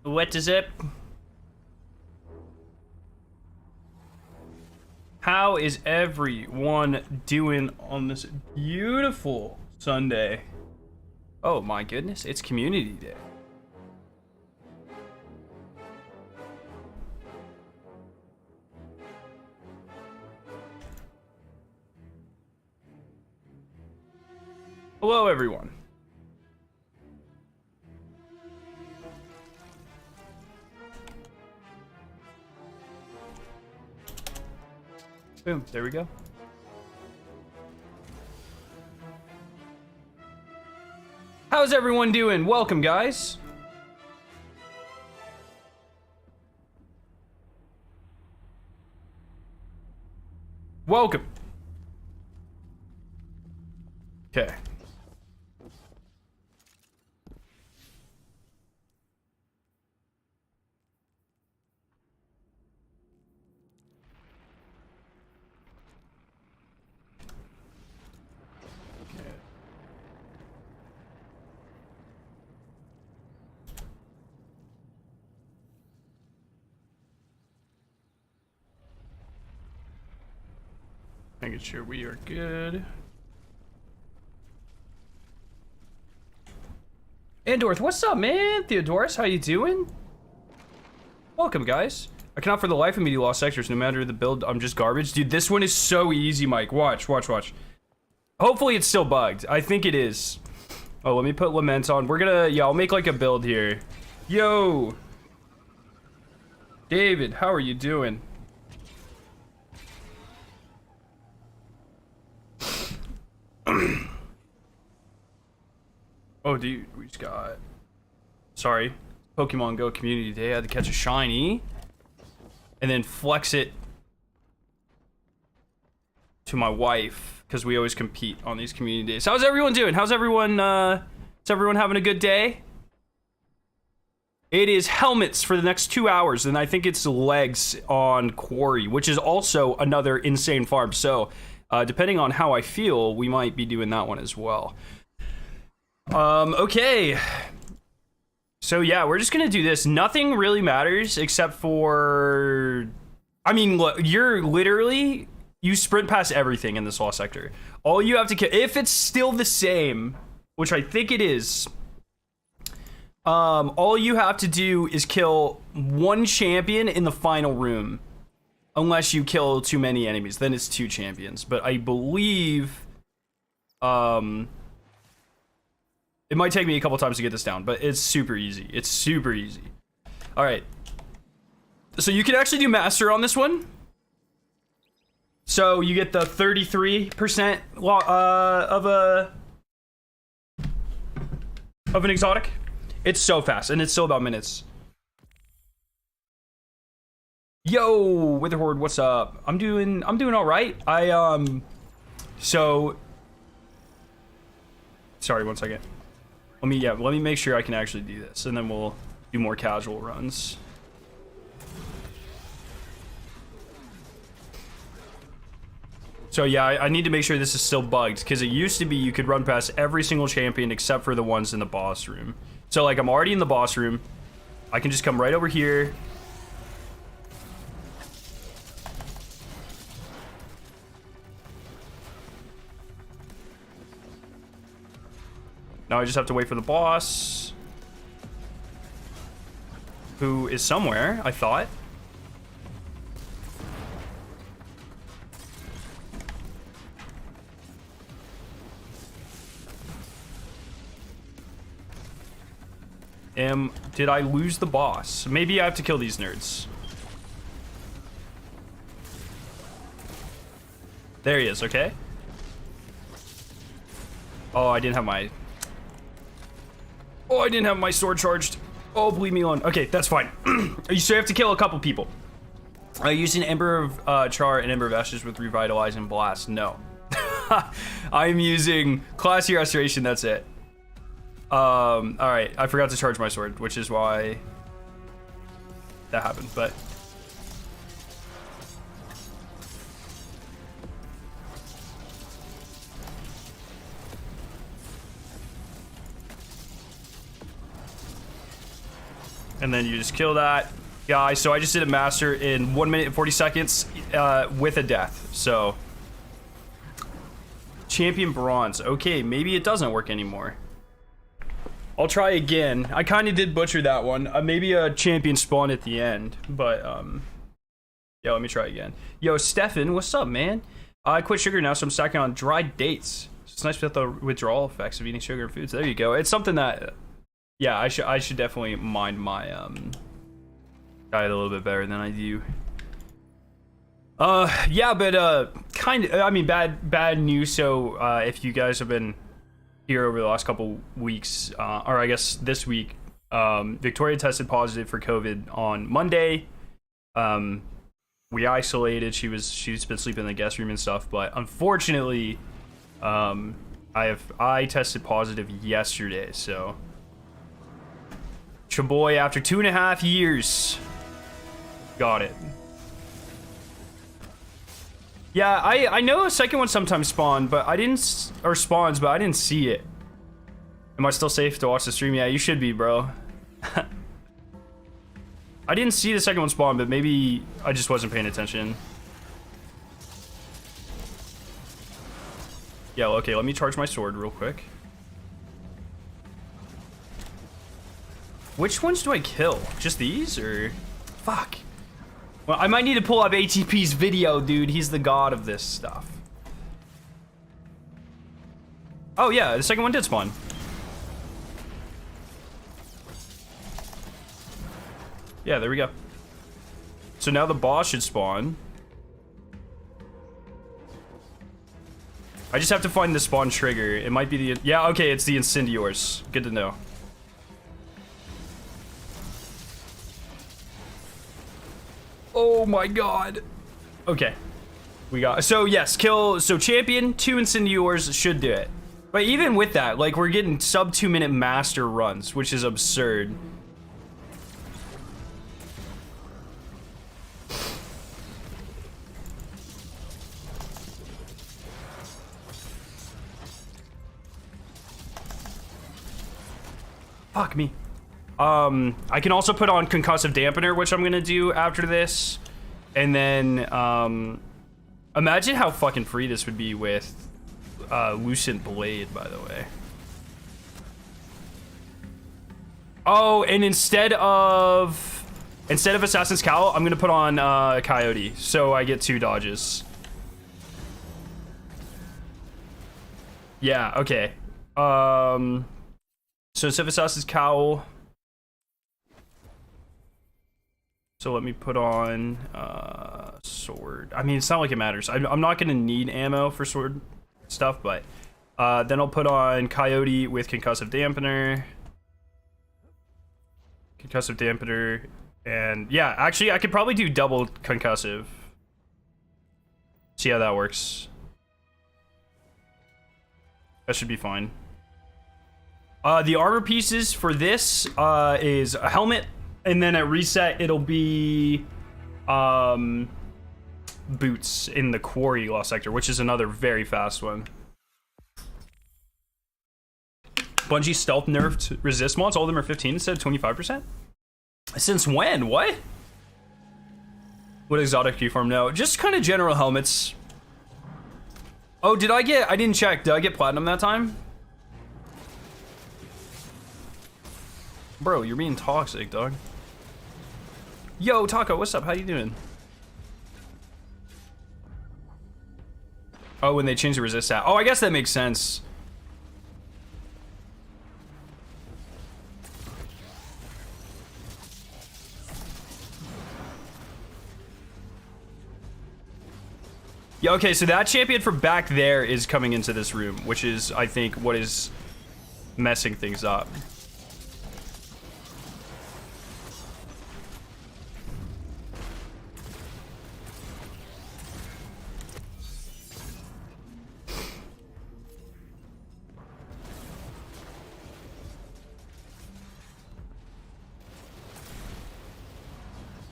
What is it? How is everyone doing on this beautiful Sunday? Oh my goodness, it's Community Day. Hello, everyone. Boom, there we go. How's everyone doing? Welcome, guys. Welcome. Okay. Making sure we are good. Andorth, what's up, man? Theodorus, how you doing? Welcome, guys. I cannot for the life of me do lost sectors, no matter the build, I'm just garbage. Dude, this one is so easy, Mike. Watch, watch, watch. Hopefully it's still bugged. I think it is. Oh, let me put Lament on. We're gonna, yeah, I'll make like a build here. Yo! David, how are you doing? Oh, dude, we just got... Sorry. Pokemon Go Community Day. I had to catch a shiny. And then flex it to my wife. Because we always compete on these community days. How's everyone doing? How's everyone, is everyone having a good day? It is helmets for the next 2 hours. And I think it's legs on Quarry. Which is also another insane farm. So, depending on how I feel, we might be doing that one as well. Okay. So yeah, we're just gonna do this. Nothing really matters except for... I mean, look, you sprint past everything in this lost sector. All you have to kill, if it's still the same, which I think it is, all you have to do is kill one champion in the final room. Unless you kill too many enemies, then it's 2 champions. But I believe, it might take me a couple times to get this down, but it's super easy. It's super easy. All right. So you can actually do master on this one. So you get the 33% of an exotic. It's so fast, and it's still about minutes. Yo, Witherhorde, what's up? I'm doing all right. Sorry, 1 second. Let me make sure I can actually do this, and then we'll do more casual runs. So yeah, I need to make sure this is still bugged, because it used to be you could run past every single champion except for the ones in the boss room. So like, I'm already in the boss room. I can just come right over here. Now I just have to wait for the boss, who is somewhere, I thought. Did I lose the boss? Maybe I have to kill these nerds. There he is, okay. Oh, I didn't have my... Oh, I didn't have my sword charged. Oh, leave me alone. Okay, that's fine. You still have to kill a couple people. Using Ember of Char and Ember of Ashes with Revitalize and Blast. No. I'm using Classy Restoration, that's it. Alright, I forgot to charge my sword, which is why that happened, but... And then you just kill that guy. So I just did a master in 1 minute and 40 seconds with a death. So champion bronze. Okay, maybe it doesn't work anymore. I'll try again. I kind of did butcher that one. Maybe a champion spawn at the end, but yeah, let me try again. Yo, Stefan, what's up, man? I quit sugar now, so I'm stacking on dried dates. It's nice with the withdrawal effects of eating sugar and foods. There you go. It's something that, yeah, I should definitely mind my diet a little bit better than I do. Yeah, but kind of. I mean, bad news. So if you guys have been here over the last couple weeks, or I guess this week, Victoria tested positive for COVID on Monday. We isolated. She's been sleeping in the guest room and stuff, but unfortunately, I tested positive yesterday. So, Chaboy, after 2.5 years, got it. Yeah, I know a second one sometimes spawned, but I didn't, or spawns, but I didn't see it. Am I still safe to watch the stream? Yeah, you should be, bro. I didn't see the second one spawn, but maybe I just wasn't paying attention. Yeah, okay, let me charge my sword real quick. Which ones do I kill? Just these, or? Fuck. Well, I might need to pull up ATP's video, dude. He's the god of this stuff. Oh, yeah, the second one did spawn. Yeah, there we go. So now the boss should spawn. I just have to find the spawn trigger. It might be the... Yeah, okay, it's the Incendiors. Good to know. Oh my god. Okay. We got... So, yes, kill... So, champion, 2 Incendiors should do it. But even with that, like, we're getting sub 2-minute master runs, which is absurd. Fuck me. I can also put on concussive dampener, which I'm gonna do after this. And then, imagine how fucking free this would be with Lucent Blade, by the way. Oh, and instead of Assassin's Cowl, I'm gonna put on Coyote, so I get 2 dodges. Yeah, okay. So instead of Assassin's Cowl, so let me put on sword. I mean, it's not like it matters. I'm not gonna need ammo for sword stuff, but then I'll put on Coyote with concussive dampener. Concussive dampener, and yeah, actually I could probably do double concussive. See how that works. That should be fine. The armor pieces for this is a helmet, and then at reset it'll be boots in the quarry lost sector, which is another very fast one. Bungie stealth nerfed resist mods. All of them are 15 instead of 25%. Since when? What exotic do you farm now? Just kind of general helmets. Oh, I didn't check. Did I get platinum that time? Bro, you're being toxic, dog. Yo, Taco, what's up? How you doing? Oh, when they change the resist stat. Oh, I guess that makes sense. Yeah, okay, so that champion from back there is coming into this room, which is, I think, what is messing things up.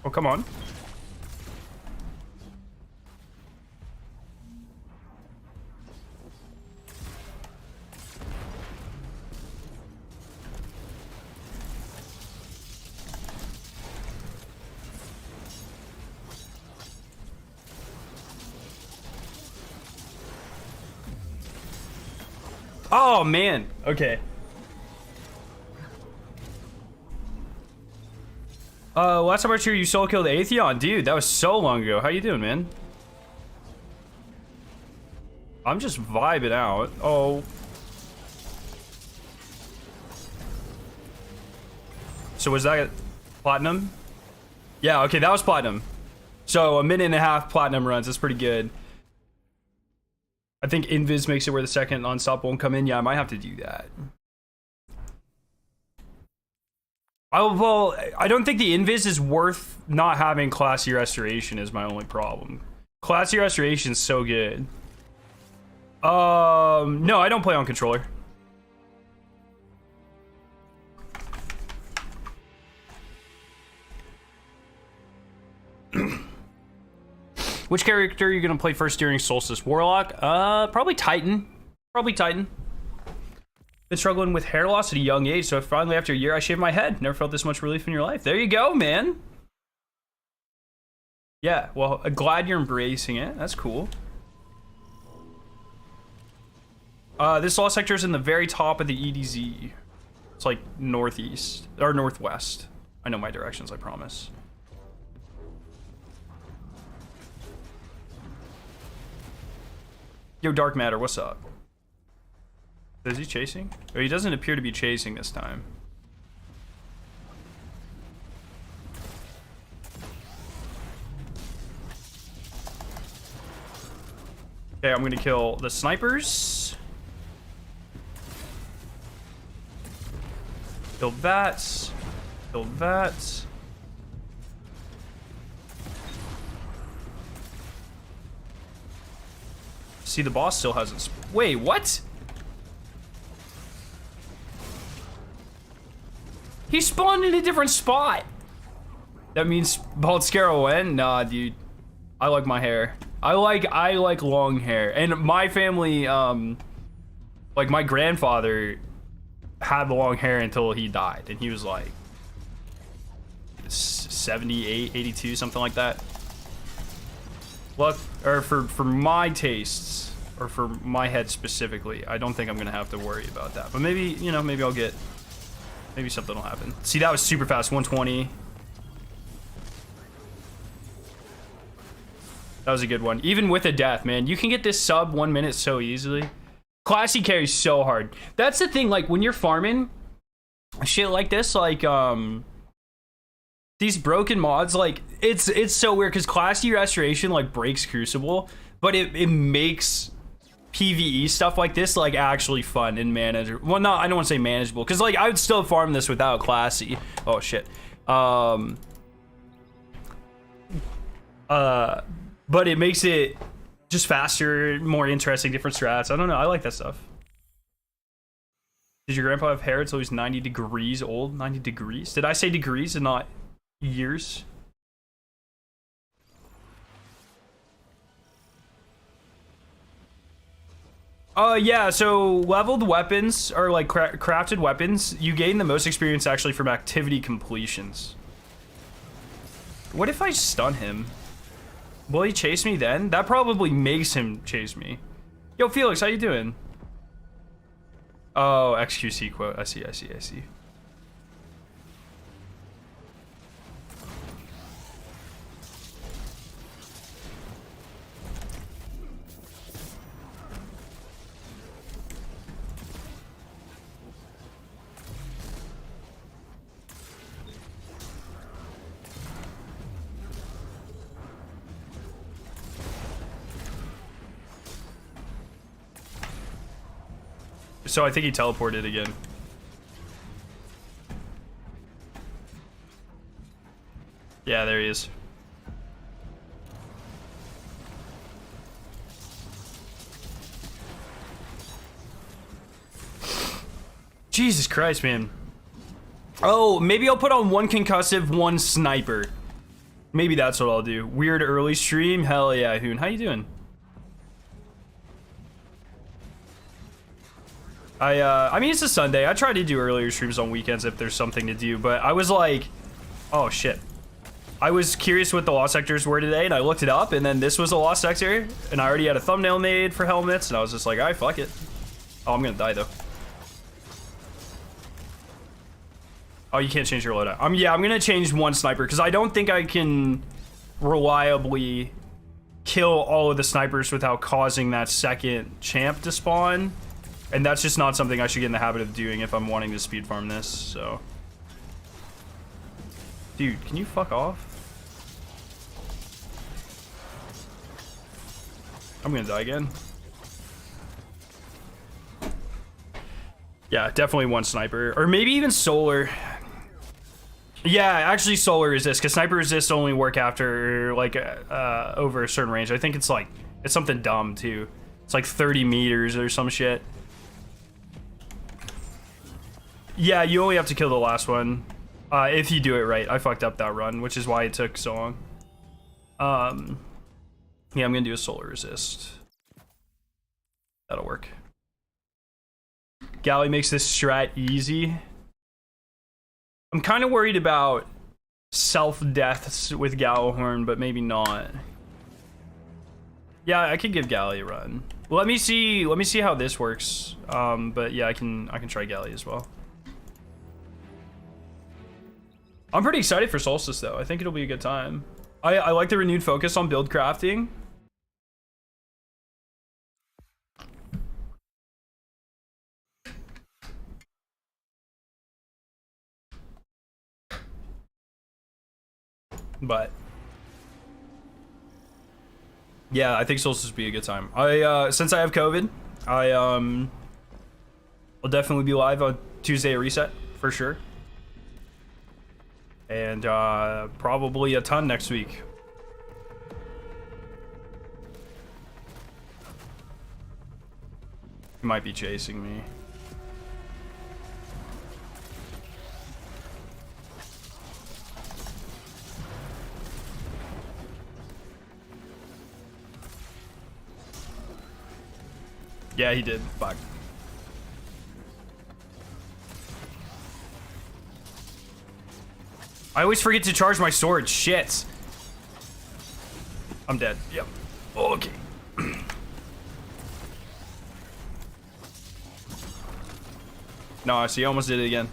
Oh, come on. Oh, man. Okay. Last time I was here, you solo killed Atheon. Dude, that was so long ago. How you doing, man? I'm just vibing out. Oh. So was that platinum? Yeah, okay, that was platinum. So 1.5 platinum runs. That's pretty good. I think Invis makes it where the second non-stop won't come in. Yeah, I might have to do that. Well, I don't think the Invis is worth not having classy restoration is my only problem. Classy restoration is so good. No, I don't play on controller. Which character are you gonna play first during Solstice? Warlock? Probably Titan. Probably Titan. Been struggling with hair loss at a young age, so finally after a year I shaved my head. Never felt this much relief in your life. There you go, man. Yeah, well, I'm glad you're embracing it. That's cool. This lost sector is in the very top of the EDZ. It's like northeast, or northwest. I know my directions, I promise. Yo, Dark Matter, what's up? Is he chasing? Oh, he doesn't appear to be chasing this time. Okay, I'm gonna kill the snipers. Kill that. Kill that. See, the boss still hasn't. Wait, what? He spawned in a different spot. That means Bald Scarrow went? Nah, dude. I like my hair. I like long hair. And my family, like my grandfather had the long hair until he died. And he was like 78, 82, something like that. Look, or for my tastes, or for my head specifically, I don't think I'm gonna have to worry about that. But maybe, you know, maybe I'll get, maybe something will happen. See, that was super fast, 120. That was a good one. Even with a death, man, you can get this sub 1 minute so easily. Classy carries so hard. That's the thing, like when you're farming shit like this, like these broken mods, like it's so weird because classy restoration like breaks Crucible, but it makes PvE stuff like this like actually fun and manageable. Well, no, I don't want to say manageable because like I would still farm this without classy. Oh shit. But it makes it just faster, more interesting, different strats. I don't know. I like that stuff. Did your grandpa have hair until he's 90 degrees old? 90 degrees? Did I say degrees and not years? Yeah, so leveled weapons, or like crafted weapons, you gain the most experience actually from activity completions. What if I stun him? Will he chase me then? That probably makes him chase me. Yo, Felix, how you doing? Oh, XQC quote. I see. So I think he teleported again. Yeah, there he is. Jesus Christ, man. Oh, maybe I'll put on one concussive, one sniper. Maybe that's what I'll do. Weird early stream? Hell yeah, Hoon. How you doing? I mean, it's a Sunday. I try to do earlier streams on weekends if there's something to do, but I was like, oh shit. I was curious what the lost sectors were today, and I looked it up, and then this was a lost sector, and I already had a thumbnail made for helmets, and I was just like, alright, fuck it. Oh, I'm gonna die though. Oh, you can't change your loadout. Yeah, I'm gonna change one sniper because I don't think I can reliably kill all of the snipers without causing that second champ to spawn. And that's just not something I should get in the habit of doing if I'm wanting to speed farm this, so. Dude, can you fuck off? I'm gonna die again. Yeah, definitely one sniper. Or maybe even solar. Yeah, actually solar resist, because sniper resist only work after, like, over a certain range. I think it's like, it's something dumb, too. It's like 30 meters or some shit. Yeah, you only have to kill the last one. If you do it right. I fucked up that run, which is why it took so long. Yeah, I'm gonna do a solar resist. That'll work. Galley makes this strat easy. I'm kind of worried about self-deaths with Gjallarhorn, but maybe not. Yeah, I could give Galley a run. Let me see how this works. But yeah, I can try Galley as well. I'm pretty excited for Solstice though. I think it'll be a good time. I like the renewed focus on build crafting. But yeah, I think Solstice will be a good time. Since I have COVID, will definitely be live on Tuesday at Reset for sure. And probably a ton next week. He might be chasing me. Yeah, he did. Fuck. I always forget to charge my sword. Shit. I'm dead. Yep. Okay. No, I see. I almost did it again.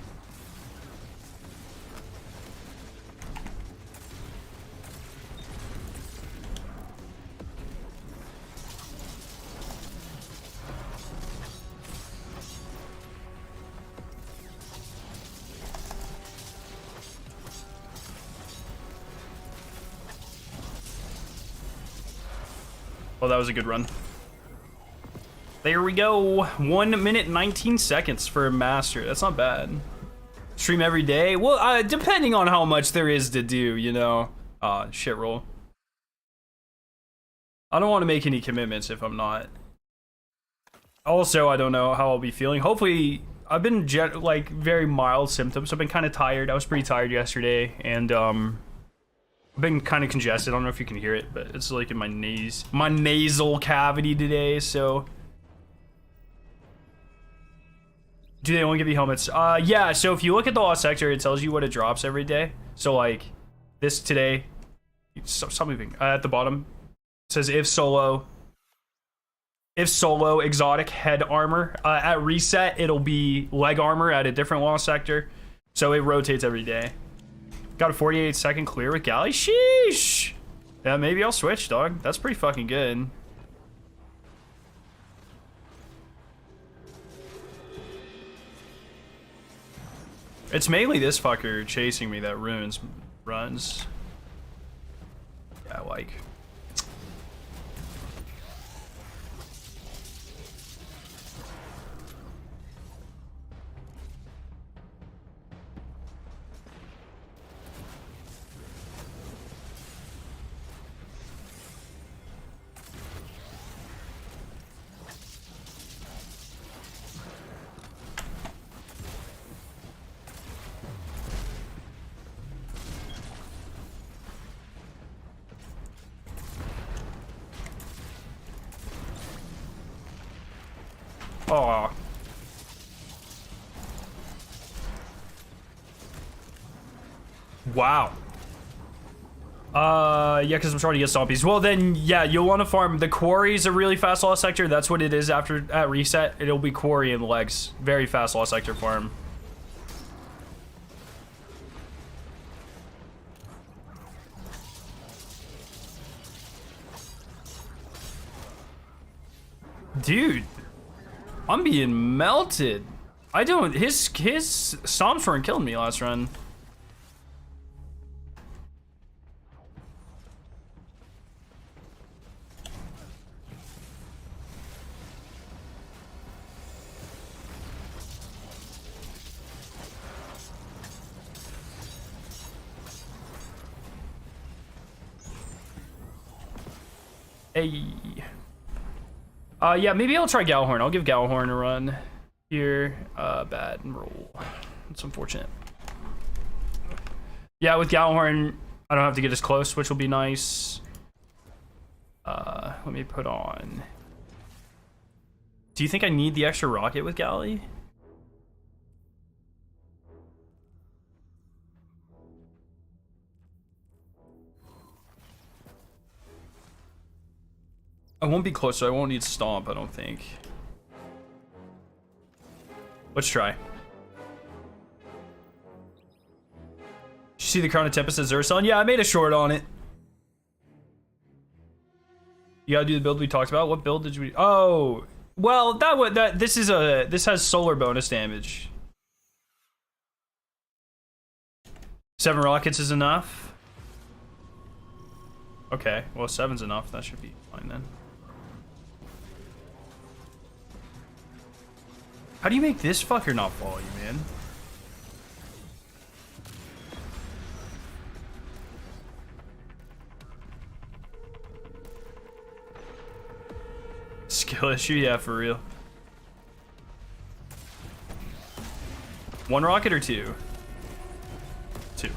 Well, that was a good run. There we go. 1 minute 19 seconds for a master. That's not bad. Stream every day? Well, depending on how much there is to do, you know. Shit roll. I don't want to make any commitments if I'm not. Also, I don't know how I'll be feeling. Hopefully, I've been like very mild symptoms. I've been kind of tired. I was pretty tired yesterday, and I've been kind of congested. I don't know if you can hear it, but it's like in my nasal cavity today, so. Do they only give you helmets? Yeah, so if you look at the lost sector, it tells you what it drops every day. So like, this today, stop moving, at the bottom, it says if solo, exotic head armor. At reset, it'll be leg armor at a different lost sector. So it rotates every day. Got a 48-second clear with Galley? Sheesh! Yeah, maybe I'll switch, dog. That's pretty fucking good. It's mainly this fucker chasing me that ruins runs. Yeah, like. Oh. Wow. Yeah, because I'm trying to get stompies. Well, then, yeah, you'll want to farm. The quarry is a really fast lost sector. That's what it is after at reset. It'll be quarry and legs. Very fast lost sector farm. Dude, I'm being melted. I don't. His stomps weren't killing me last run. Hey. Yeah, maybe I'll try Gjallarhorn. I'll give Gjallarhorn a run here. Bad roll. It's unfortunate. Yeah, with Gjallarhorn, I don't have to get as close, which will be nice. Let me put on. Do you think I need the extra rocket with Gally? I won't be close, so I won't need stomp, I don't think. Let's try. Did you see the Crown of Tempest at Zerson? Yeah, I made a short on it. You gotta do the build we talked about. What build did we? Oh, well, this has solar bonus damage. 7 rockets is enough. Okay, well 7's enough. That should be fine then. How do you make this fucker not follow you, man? Skill issue? Yeah, for real. 1 rocket or 2? 2.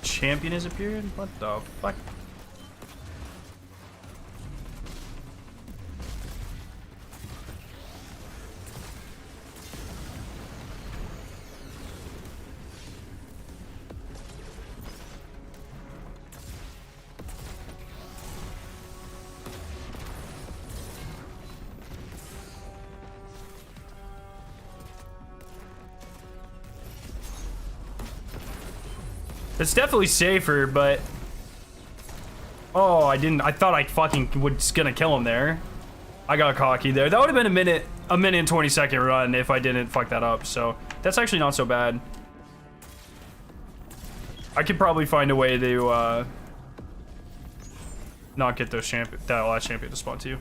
Champion has appeared? What the fuck? It's definitely safer, but... Oh, I thought I fucking was gonna kill him there. I got cocky there. That would have been a minute and 20-second run if I didn't fuck that up, so... That's actually not so bad. I could probably find a way to, not get those that last champion to spawn too.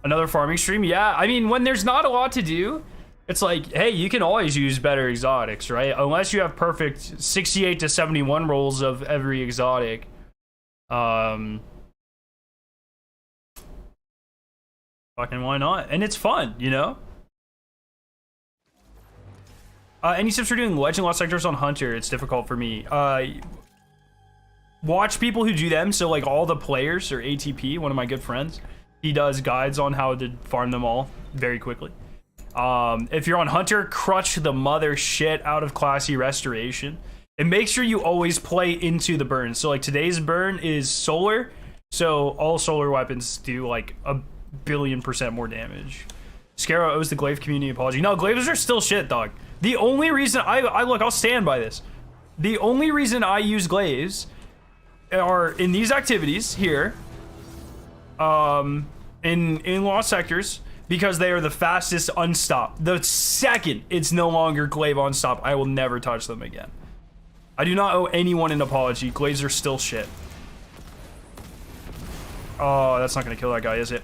Another farming stream? Yeah, I mean, when there's not a lot to do... It's like, hey, you can always use better exotics, right? Unless you have perfect 68 to 71 rolls of every exotic. Fucking why not? And it's fun, you know? Any tips for doing legend lost sectors on Hunter? It's difficult for me. Watch people who do them. So like all the players, or ATP, one of my good friends, he does guides on how to farm them all very quickly. If you're on Hunter, crutch the mother shit out of classy restoration. And make sure you always play into the burn. So like today's burn is solar. So all solar weapons do like 1,000,000,000% more damage. Scarrow owes the glaive community apology. No, glaives are still shit, dog. The only reason look, I'll stand by this. The only reason I use glaives are in these activities here. In lost sectors. Because they are the fastest unstop. The second it's no longer glaive unstop, I will never touch them again. I do not owe anyone an apology. Glaives are still shit. Oh, that's not gonna kill that guy, is it?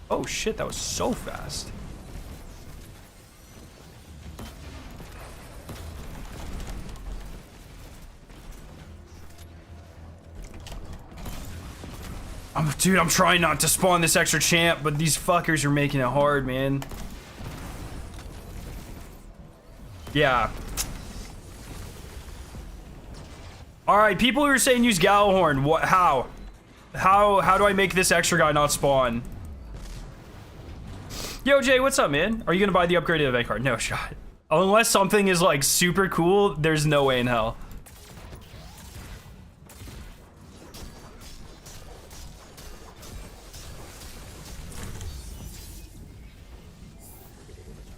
Oh shit, that was so fast. Dude, I'm trying not to spawn this extra champ, but these fuckers are making it hard, man. Yeah. Alright, people who are saying use Gjallarhorn, what, how? How do I make this extra guy not spawn? Yo, Jay, what's up, man? Are you gonna buy the upgraded event card? No shot. Unless something is, like, super cool, there's no way in hell.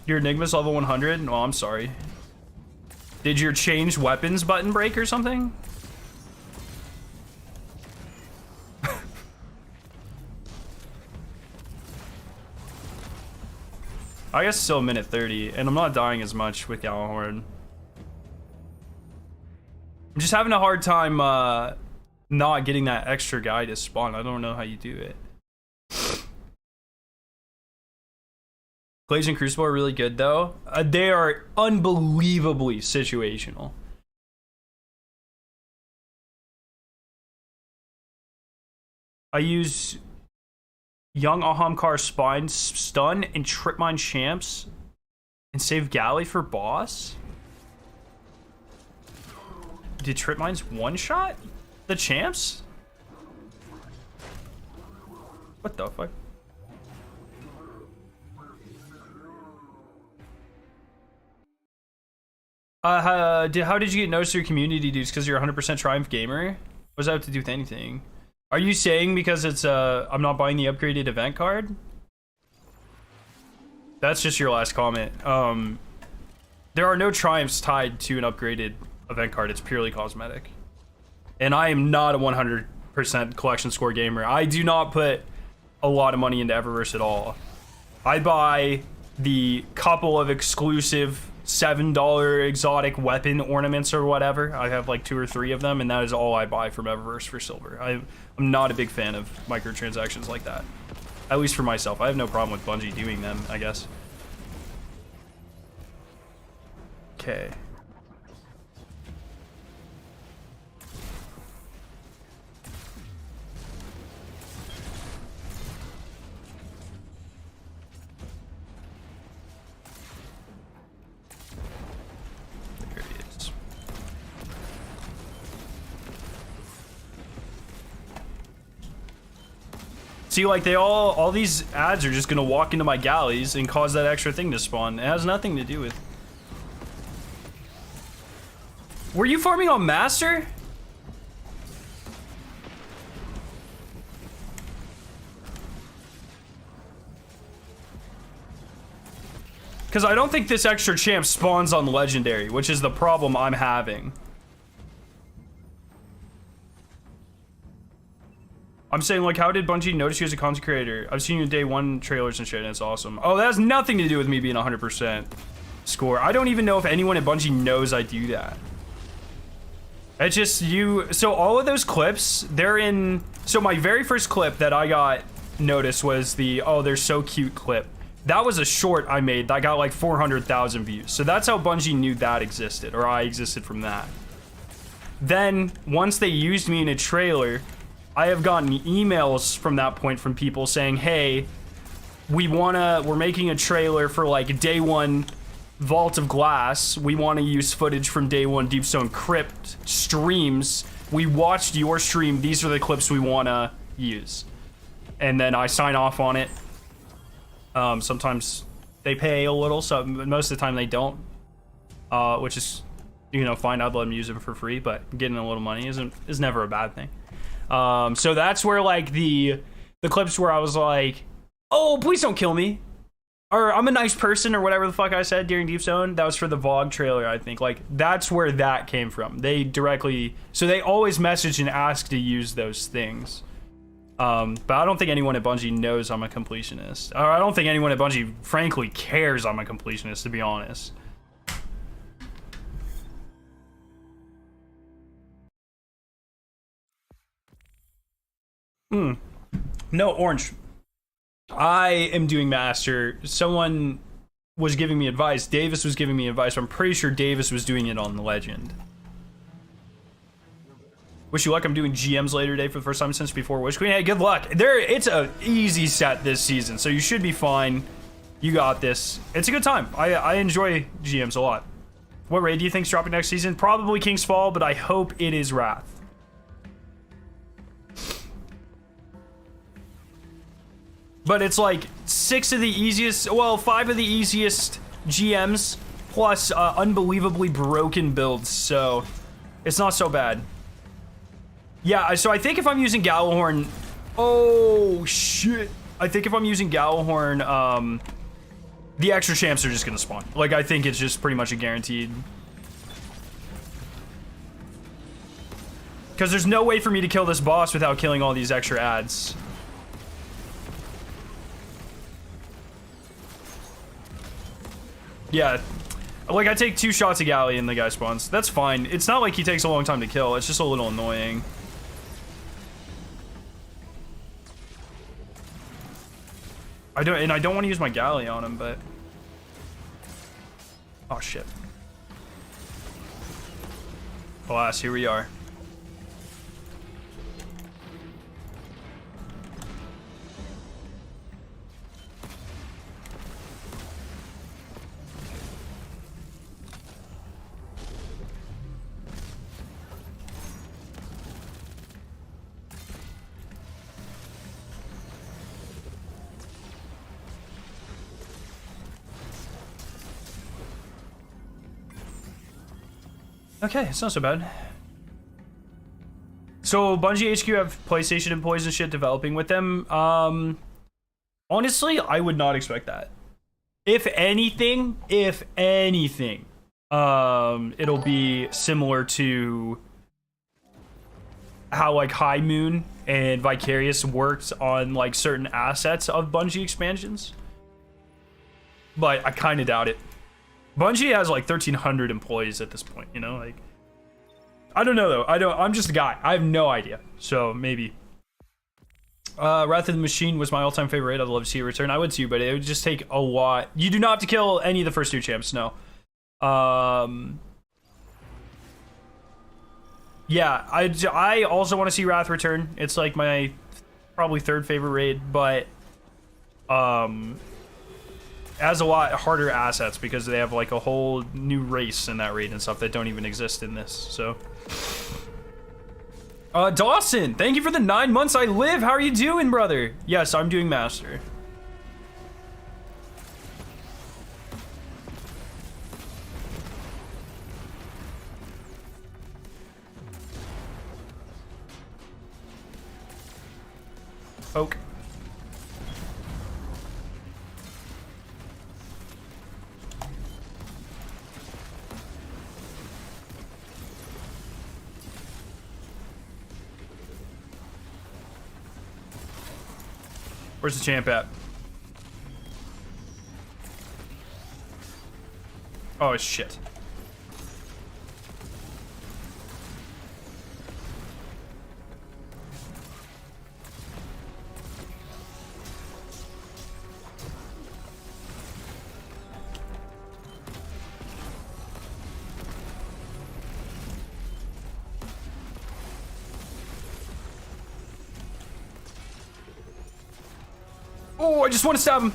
Your Enigma's level 100? Oh, I'm sorry. Did your change weapons button break or something? I guess still a minute 30, and I'm not dying as much with Gjallarhorn. I'm just having a hard time not getting that extra guy to spawn. I don't know how you do it. Glaze and Crucible are really good though. They are unbelievably situational. I use Young Ahamkar Spine Stun and Trip Mine Champs and save Galley for boss? Did Trip Mines one-shot the champs? What the fuck? How did you get noticed through your community, dudes? Because you're 100% Triumph gamer? What does that have to do with anything? Are you saying because it's I'm not buying the upgraded event card? That's just your last comment. There are no triumphs tied to an upgraded event card. It's purely cosmetic. And I am not a 100% collection score gamer. I do not put a lot of money into Eververse at all. I buy the couple of exclusive $7 exotic weapon ornaments or whatever. I have like 2 or 3 of them, and that is all I buy from Eververse for silver. I'm not a big fan of microtransactions like that. At least for myself. I have no problem with Bungie doing them, I guess. Okay. See, like, all these ads are just gonna walk into my galleys and cause that extra thing to spawn. It has nothing to do with... Were you farming on Master? Because I don't think this extra champ spawns on Legendary, which is the problem I'm having. I'm saying, like, how did Bungie notice you as a content creator? I've seen you in day 1 trailers and shit, and it's awesome. Oh, that has nothing to do with me being 100% score. I don't even know if anyone at Bungie knows I do that. It's just you. So all of those clips, they're in. So my very first clip that I got noticed was the, oh, they're so cute clip. That was a short I made that got like 400,000 views. So that's how Bungie knew that existed, or I existed from that. Then once they used me in a trailer, I have gotten emails from that point from people saying, hey, we're making a trailer for like day 1 Vault of Glass. We want to use footage from day 1 Deepstone Crypt streams. We watched your stream. These are the clips we want to use. And then I sign off on it. Sometimes they pay a little, so most of the time they don't. Which is, you know, fine. I'd let them use it for free, but getting a little money is never a bad thing. So that's where, like, the clips where I was like, oh, please don't kill me, or I'm a nice person, or whatever the fuck I said during Deepstone, that was for the VOG trailer, I think. Like, that's where that came from. They directly, so they always message and ask to use those things. But I don't think anyone at Bungie knows I'm a completionist, or I don't think anyone at Bungie frankly cares I'm a completionist, to be honest. No, Orange. I am doing Master. Someone was giving me advice. Davis was giving me advice. I'm pretty sure Davis was doing it on the Legend. Wish you luck. I'm doing GMs later today for the first time since before Witch Queen. Hey, good luck. It's a easy set this season, so you should be fine. You got this. It's a good time. I enjoy GMs a lot. What raid do you think's dropping next season? Probably King's Fall, but I hope it is Wrath. But it's like 5 of the easiest GMs plus unbelievably broken builds, so it's not so bad. Yeah, so I think if I'm using Gjallarhorn, oh shit. I think if I'm using Gjallarhorn, the extra champs are just gonna spawn. Like, I think it's just pretty much a guaranteed. Because there's no way for me to kill this boss without killing all these extra ads. Yeah, like I take 2 shots of Galley and the guy spawns. That's fine. It's not like he takes a long time to kill. It's just a little annoying. I don't want to use my Galley on him, but... Oh, shit. Alas, here we are. Okay, it's not so bad. So Bungie HQ have PlayStation employees and shit developing with them. Honestly, I would not expect that. If anything, it'll be similar to how like High Moon and Vicarious worked on like certain assets of Bungie expansions. But I kind of doubt it. Bungie has like 1,300 employees at this point, you know, like, I don't know though. I'm just a guy. I have no idea. So maybe. Wrath of the Machine was my all-time favorite raid. I'd love to see it return. I would too, but it would just take a lot. You do not have to kill any of the first 2 champs, no. Yeah, I also want to see Wrath return. It's like my probably 3rd favorite raid, but has a lot harder assets because they have like a whole new race in that raid and stuff that don't even exist in this. So Dawson, thank you for the 9 months I live. How are you doing, brother? Yes, I'm doing master. Poke. Where's the champ at? Oh, shit. Oh, I just want to stab him.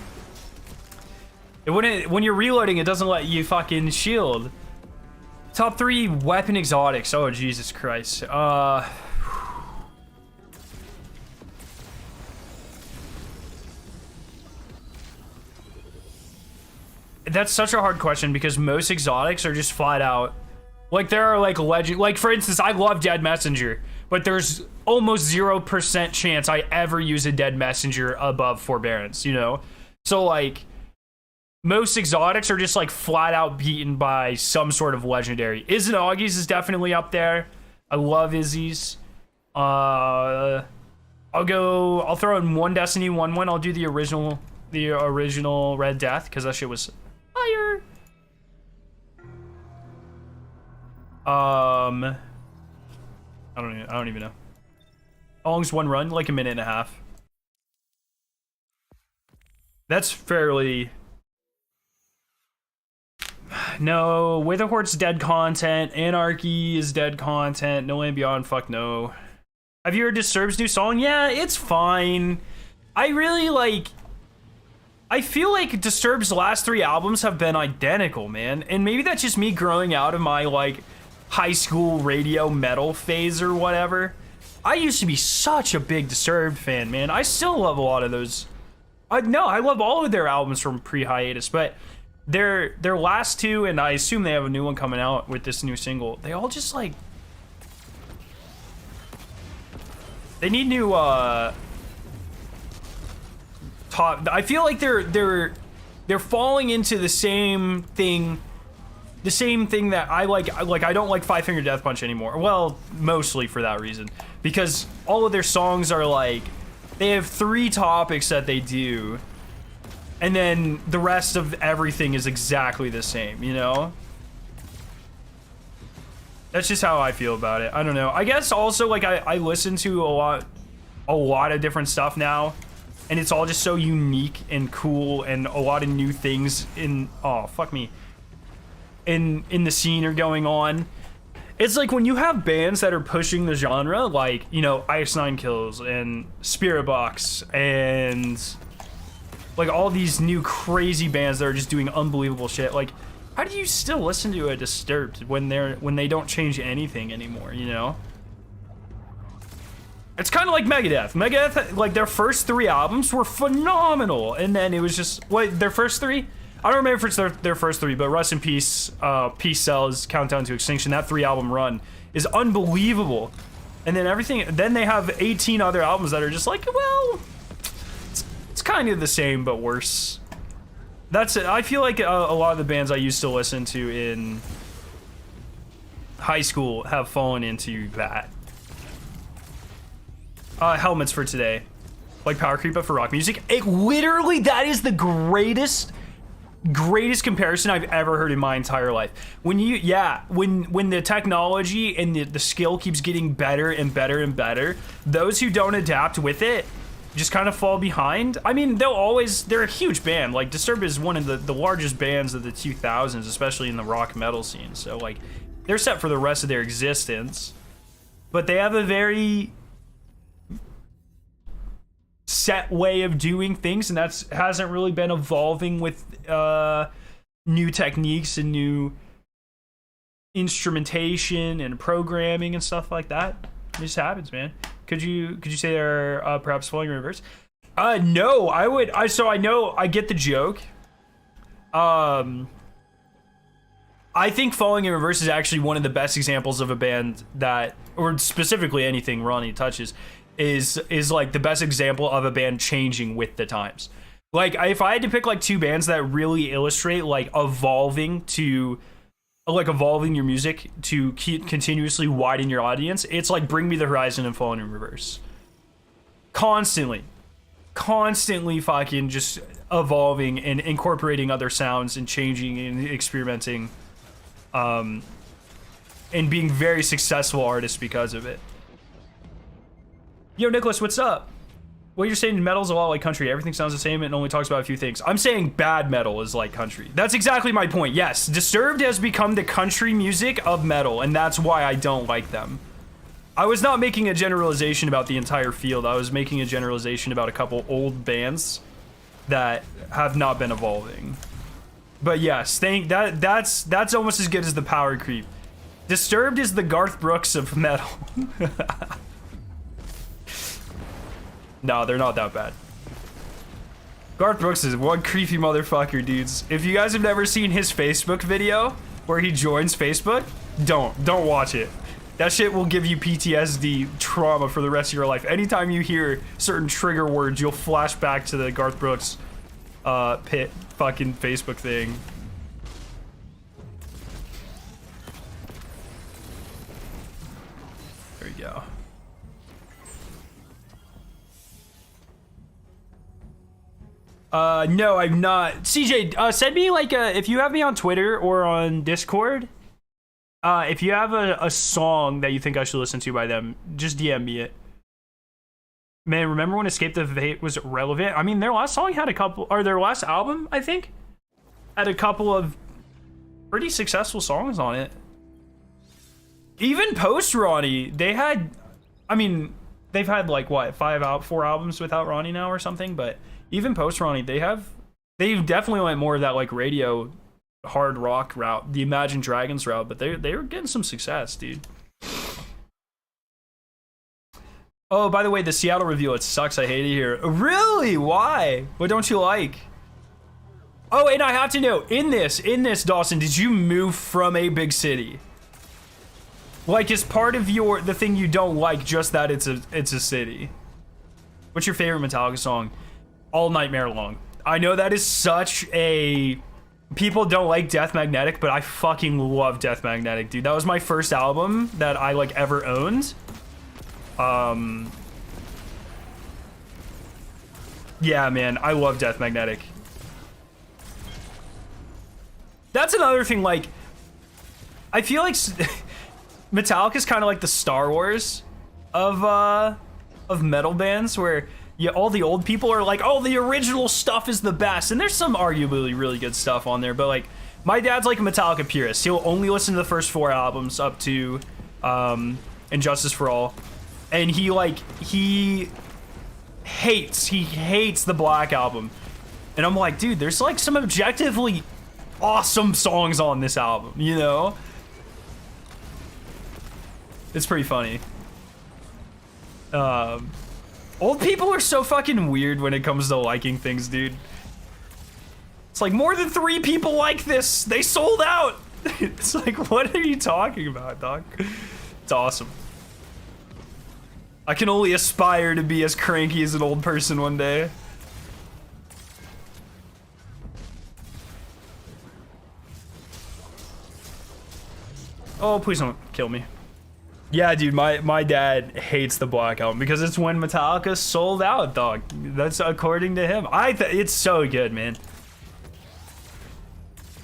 When you're reloading, it doesn't let you fucking shield. Top 3 weapon exotics. Oh, Jesus Christ. That's such a hard question because most exotics are just flat out. Like, there are like legend. Like, for instance, I love Dead Messenger, but there's almost 0% chance I ever use a Dead Messenger above Forbearance, you know? So, like, most exotics are just, like, flat out beaten by some sort of legendary. Izanagi's is definitely up there. I love Izzy's. I'll throw in 1 Destiny 1-1. I'll do the original Red Death, because that shit was fire. I don't even know. How long's 1 run? Like a minute and a half. That's fairly... No, Witherhoard's dead content. Anarchy is dead content. No Land Beyond, fuck no. Have you heard Disturbed's new song? Yeah, it's fine. I really like... I feel like Disturbed's last 3 albums have been identical, man. And maybe that's just me growing out of my, like, high school radio metal phase or whatever. I used to be such a big Disturbed fan, man. I still love a lot of those. No, I love all of their albums from pre-hiatus, but their last 2, and I assume they have a new one coming out with this new single, they all just, like... They need new, I feel like they're falling into the same thing that I like I don't like Five Finger Death Punch anymore. Well, mostly for that reason, because all of their songs are like, they have 3 topics that they do, and then the rest of everything is exactly the same, you know? That's just how I feel about it. I don't know. I guess also, like, I listen to a lot of different stuff now, and it's all just so unique and cool, and a lot of new things in... Oh, fuck me. In the scene are going on. It's like when you have bands that are pushing the genre, like, you know, Ice Nine Kills and Spirit Box and like all these new crazy bands that are just doing unbelievable shit. Like, how do you still listen to a Disturbed when they don't change anything anymore, you know? It's kind of like Megadeth. Megadeth, like, their first 3 albums were phenomenal, and then it was just... Wait, their first 3? I don't remember if it's their first 3, but Rust in Peace, Peace Sells, Countdown to Extinction, that 3-album run is unbelievable. And then then they have 18 other albums that are just like, well, it's kind of the same, but worse. That's it. I feel like a lot of the bands I used to listen to in high school have fallen into that. Helmets for today. Like Power Creep, but for rock music. It literally, that is the greatest comparison I've ever heard in my entire life. When the technology and the skill keeps getting better and better and better, those who don't adapt with it just kind of fall behind. I mean, they're a huge band. Like, Disturbed is one of the largest bands of the 2000s, especially in the rock metal scene. So, like, they're set for the rest of their existence. But they have a very set way of doing things, and hasn't really been evolving with new techniques and new instrumentation and programming and stuff like that. It just happens, man. Could you say they're perhaps falling in reverse? No, so I know I get the joke. I think Falling in Reverse is actually one of the best examples of a band that, or specifically anything Ronnie touches, is like the best example of a band changing with the times. Like, if I had to pick like 2 bands that really illustrate like evolving your music to continuously widen your audience, it's like Bring Me the Horizon and Falling in Reverse. Constantly fucking just evolving and incorporating other sounds and changing and experimenting, and being very successful artists because of it. Yo, Nicholas, what's up? What you're saying, metal's a lot like country. Everything sounds the same and only talks about a few things. I'm saying bad metal is like country. That's exactly my point. Yes, Disturbed has become the country music of metal, and that's why I don't like them. I was not making a generalization about the entire field. I was making a generalization about a couple old bands that have not been evolving. But yes, that's almost as good as the Power Creep. Disturbed is the Garth Brooks of metal. No, they're not that bad. Garth Brooks is one creepy motherfucker, dudes. If you guys have never seen his Facebook video where he joins Facebook, don't watch it. That shit will give you PTSD trauma for the rest of your life. Anytime you hear certain trigger words, you'll flash back to the Garth Brooks pit fucking Facebook thing. There you go. No, I'm not. CJ, send me like if you have me on Twitter or on Discord, if you have a song that you think I should listen to by them, just DM me it. Man, remember when Escape the Fate was relevant? I mean, their last song had a couple, or their last album, I think, had a couple of pretty successful songs on it. Even post Ronnie, they had, I mean, they've had like what, 4 albums without Ronnie now or something, but even post Ronnie, they definitely went more of that like radio hard rock route, the Imagine Dragons route, but they were getting some success, dude. Oh, by the way, the Seattle reveal, it sucks. I hate it here. Really? Why? What don't you like? Oh, and I have to know, in this, Dawson, did you move from a big city? Like, is part of the thing you don't like just that it's a city? What's your favorite Metallica song? All Nightmare Long. I know that is such a... People don't like Death Magnetic, but I fucking love Death Magnetic, dude. That was my first album that I, like, ever owned. Yeah, man, I love Death Magnetic. That's another thing, like, I feel like Metallica's kind of like the Star Wars of metal bands, where all the old people are like, oh, the original stuff is the best, and there's some arguably really good stuff on there, but like, my dad's like a Metallica purist. He'll only listen to the first 4 albums up to Injustice for All, and he hates the Black Album, and I'm like, dude, there's like some objectively awesome songs on this album, you know? It's pretty funny. Old people are so fucking weird when it comes to liking things, dude. It's like, more than 3 people like this. They sold out. It's like, what are you talking about, dog? It's awesome. I can only aspire to be as cranky as an old person one day. Oh, please don't kill me. Yeah, dude, my dad hates the Black Album because it's when Metallica sold out, dog. That's according to him. It's so good, man.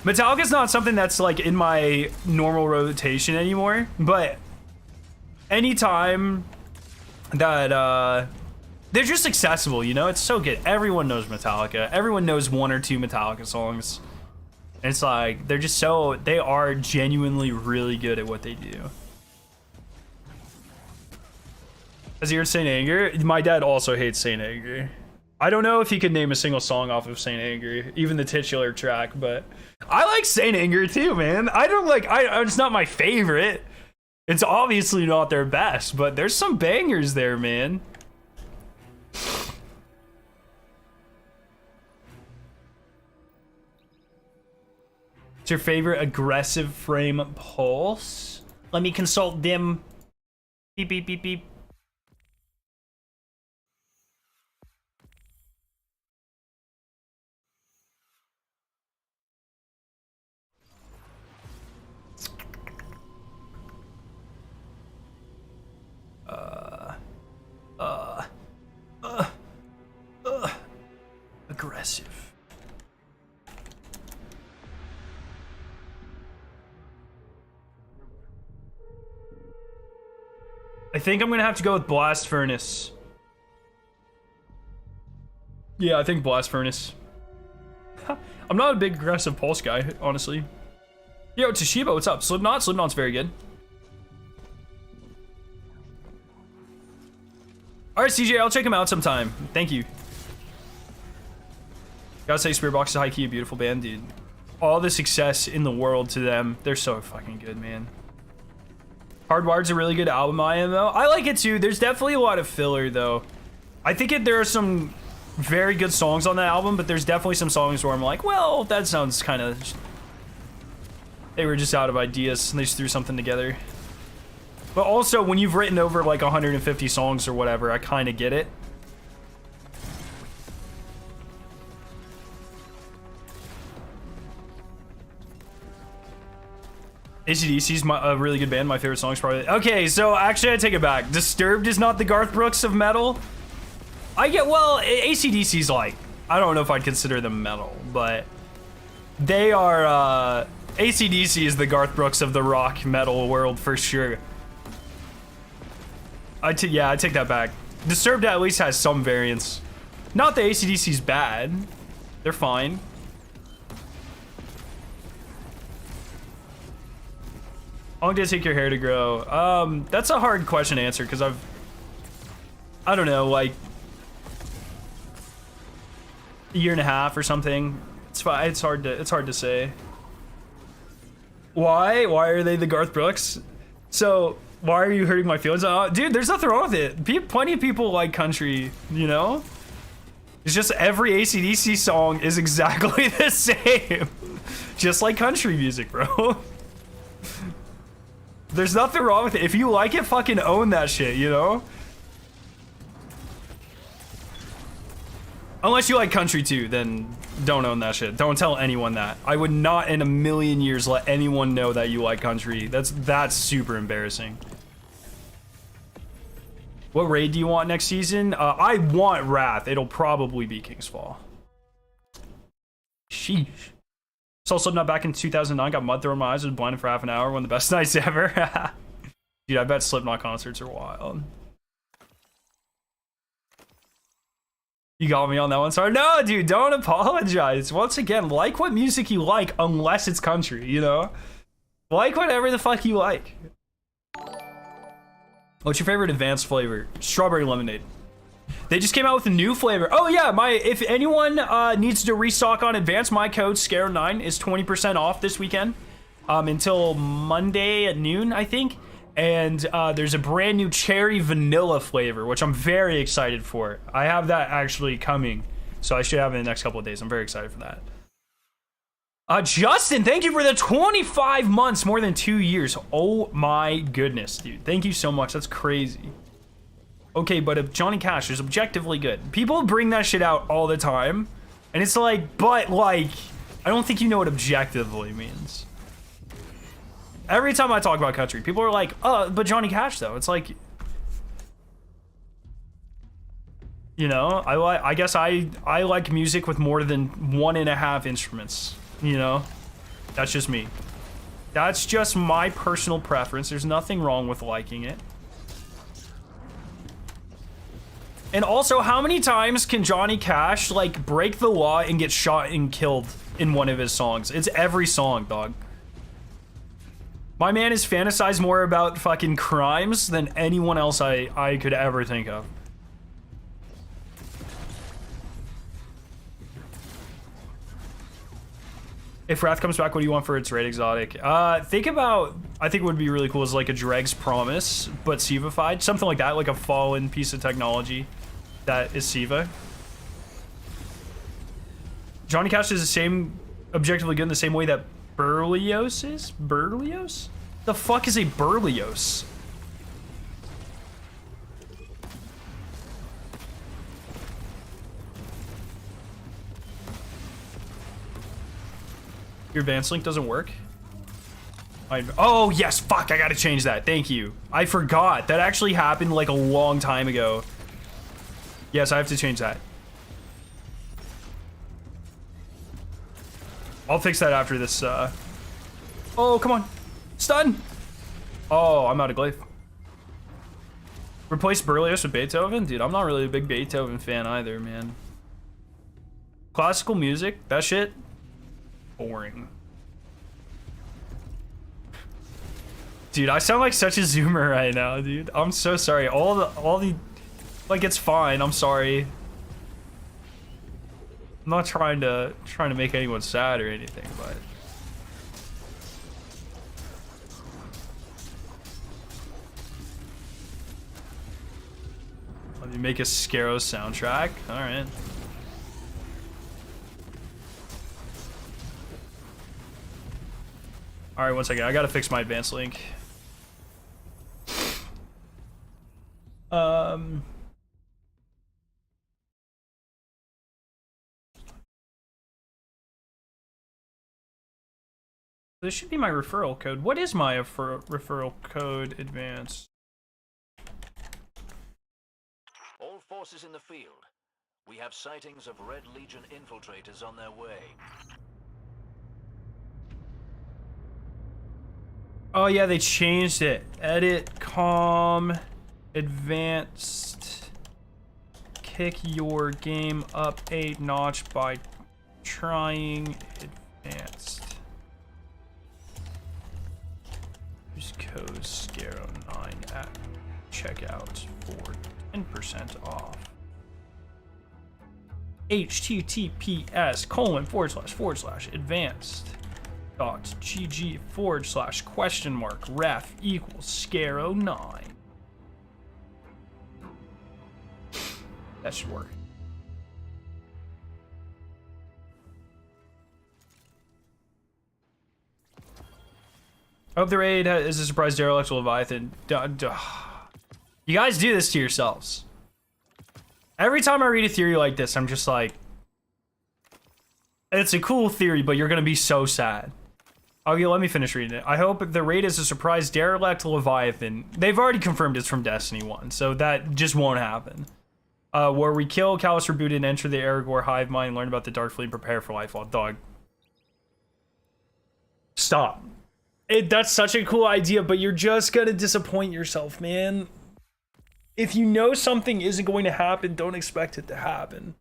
Metallica's not something that's like in my normal rotation anymore, but anytime that they're just accessible, you know? It's so good. Everyone knows Metallica. Everyone knows 1 or 2 Metallica songs. And it's like, they are genuinely really good at what they do. Has he heard Saint Anger? My dad also hates Saint Anger. I don't know if he could name a single song off of Saint Anger, even the titular track, but I like Saint Anger too, man. It's not my favorite. It's obviously not their best, but there's some bangers there, man. What's your favorite aggressive frame pulse? Let me consult dim. Beep, beep, beep, beep. Aggressive. I think I'm gonna have to go with Blast Furnace. Yeah, I think Blast Furnace. I'm not a big aggressive pulse guy, honestly. Yo, Toshiba, what's up? Slipknot's very good. Alright, CJ, I'll check him out sometime. Thank you. Gotta say, Spiritbox is high-key a beautiful band, dude. All the success in the world to them. They're so fucking good, man. Hardwired's a really good album, IMO. I like it too. There's definitely a lot of filler, though. I think there are some very good songs on that album, but there's definitely some songs where I'm like, well, that sounds kind of... They were just out of ideas, and they just threw something together. But also, when you've written over like 150 songs or whatever, I kind of get it. AC/DC's a really good band. My favorite song is probably... Okay, so actually I take it back. Disturbed is not the Garth Brooks of metal. Well, AC/DC's like... I don't know if I'd consider them metal, but... They are, AC/DC is the Garth Brooks of the rock metal world for sure. Yeah, I take that back. Disturbed at least has some variance. Not that AC/DC's bad. They're fine. How long did it take your hair to grow? That's a hard question to answer because I don't know, like a year and a half or something. It's fine. It's hard to say. Why are they the Garth Brooks? So why are you hurting my feelings? Dude, there's nothing wrong with it. Plenty of people like country, you know? It's just every AC/DC song is exactly the same. Just like country music, bro. There's nothing wrong with it. If you like it, fucking own that shit, you know? Unless you like country too, then don't own that shit. Don't tell anyone that. I would not in a million years let anyone know that you like country. That's super embarrassing. What raid do you want next season? I want Wrath. It'll probably be King's Fall. Sheesh. Saw Slipknot back in 2009. Got mud thrown in my eyes. Was blinded for half an hour. One of the best nights ever. Dude, I bet Slipknot concerts are wild. You got me on that one. Sorry. No, dude, don't apologize. Once again, like what music you like, unless it's country, you know? Like whatever the fuck you like. What's your favorite advanced flavor? Strawberry lemonade. They just came out with a new flavor. Oh yeah, if anyone needs to restock on advanced, my code SCARE9 is 20% off this weekend until Monday at noon, I think. And there's a brand new cherry vanilla flavor, which I'm very excited for. I have that actually coming, so I should have it in the next couple of days. I'm very excited for that. Justin, thank you for the 25 months, more than 2 years. Oh my goodness, dude. Thank you so much. That's crazy. Okay, but if Johnny Cash is objectively good. People bring that shit out all the time, and it's like, but like, I don't think you know what objectively means. Every time I talk about country, people are like, but Johnny Cash though. It's like, you know, I guess I like music with more than 1.5 instruments, you know? That's just me. That's just my personal preference. There's nothing wrong with liking it. And also, how many times can Johnny Cash like break the law and get shot and killed in one of his songs? It's every song, dog. My man has fantasized more about fucking crimes than anyone else I could ever think of. If Wrath comes back, what do you want for its raid exotic? I think it would be really cool is like a Dreg's Promise, but Siva-fied. Something like that, like a fallen piece of technology that is Siva. Johnny Cash is the same, objectively good in the same way that Berlioz is? Berlioz? The fuck is a Berlioz? Your advanced link doesn't work? Oh yes, fuck, I gotta change that. Thank you. I forgot. That actually happened like a long time ago. Yes, I have to change that. I'll fix that after this, Oh, come on. Stun! Oh, I'm out of glyph. Replace Berlioz with Beethoven? Dude, I'm not really a big Beethoven fan either, man. Classical music? That shit? Boring. Dude, I sound like such a zoomer right now, dude. I'm so sorry. All the like, it's fine. I'm sorry. I'm not trying to make anyone sad or anything, but let me make a Scarrow soundtrack. All right. All right, one second. I gotta fix my advanced link. This should be my referral code. What is my referral code, advanced? All forces in the field. We have sightings of Red Legion infiltrators on their way. Oh yeah, they changed it. Edit, calm, advanced. Kick your game up a notch by trying advanced. Use 10% off. https://advanced.gg/ref equals scare09. That should work. I hope the raid is a surprise derelict to Leviathan. You guys do this to yourselves. Every time I read a theory like this, I'm just like, it's a cool theory, but you're gonna be so sad. Okay, let me finish reading it. I hope the raid is a surprise derelict to Leviathan. They've already confirmed it's from Destiny 1, so that just won't happen. Where we kill Callus Rebooted and enter the Aragorn hive mind, learn about the Dark Fleet, and prepare for Lifelong. Dog. Stop. That's such a cool idea, but you're just gonna disappoint yourself, man. If you know something isn't going to happen, don't expect it to happen.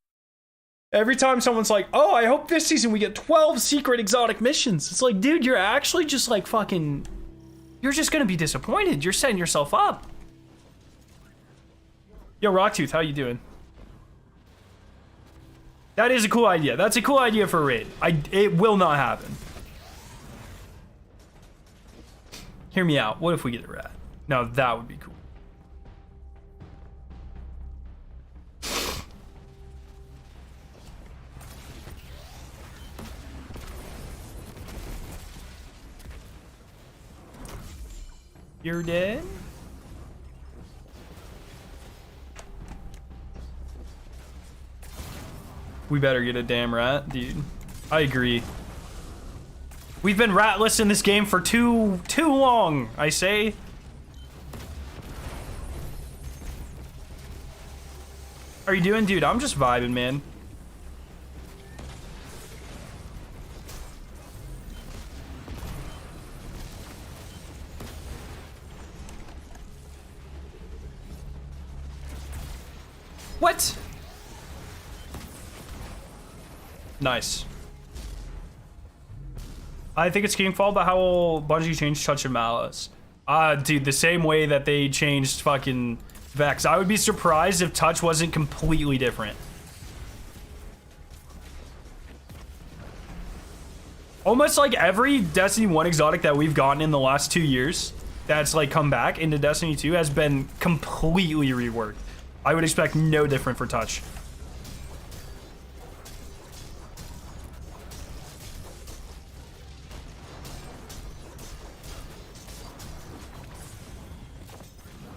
Every time someone's like, oh, I hope this season we get 12 secret exotic missions. It's like, dude, you're actually just like fucking... You're just gonna be disappointed. You're setting yourself up. Yo, Rocktooth, how you doing? That is a cool idea. That's a cool idea for a raid. It will not happen. Hear me out. What if we get a rat? Now that would be cool. You're dead? We better get a damn rat, dude. I agree. We've been ratless in this game for too long, I say. How are you doing, dude? I'm just vibing, man. What? Nice. I think it's Kingfall about how Bungie changed Touch and Malice. Dude, the same way that they changed fucking Vex. I would be surprised if Touch wasn't completely different. Almost like every Destiny 1 exotic that we've gotten in the last 2 years that's like come back into Destiny 2 has been completely reworked. I would expect no different for Touch.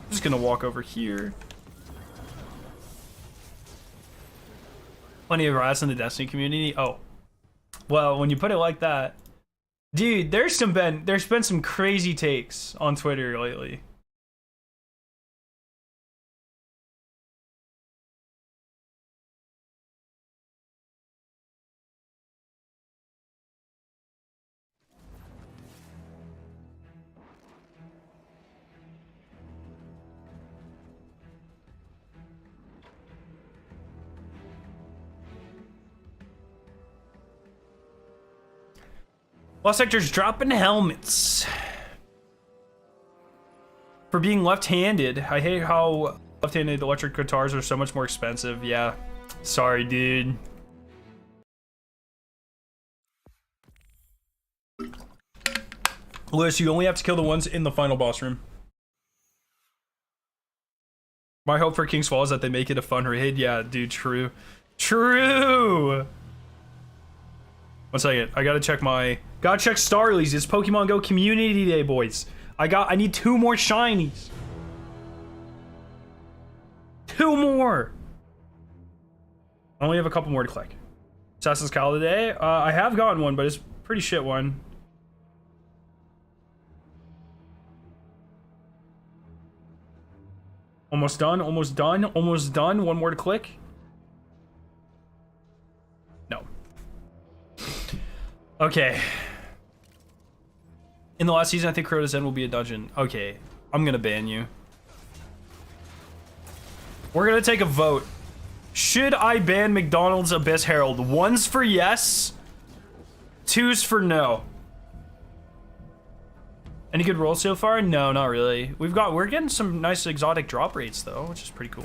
Just gonna walk over here. Plenty of rats in the Destiny community. Oh, well, when you put it like that, dude, there's been some crazy takes on Twitter lately. Lost Sector's dropping helmets. For being left-handed, I hate how left-handed electric guitars are so much more expensive. Yeah, sorry, dude. Lewis, you only have to kill the ones in the final boss room. My hope for King's Fall is that they make it a fun raid. Yeah, dude, true. True! 1 second, I gotta check Starly's. It's Pokemon Go Community Day, boys. I need 2 more shinies. 2 more. I only have a couple more to click. Assassin's Call today. I have gotten one, but it's a pretty shit one. Almost done, almost done, almost done. 1 more to click. No. Okay. In the last season, I think Crota's End will be a dungeon. Okay, I'm gonna ban you. We're gonna take a vote. Should I ban McDonald's Abyss Herald? 1's for yes, 2's for no. Any good rolls so far? No, not really. We're getting some nice exotic drop rates though, which is pretty cool.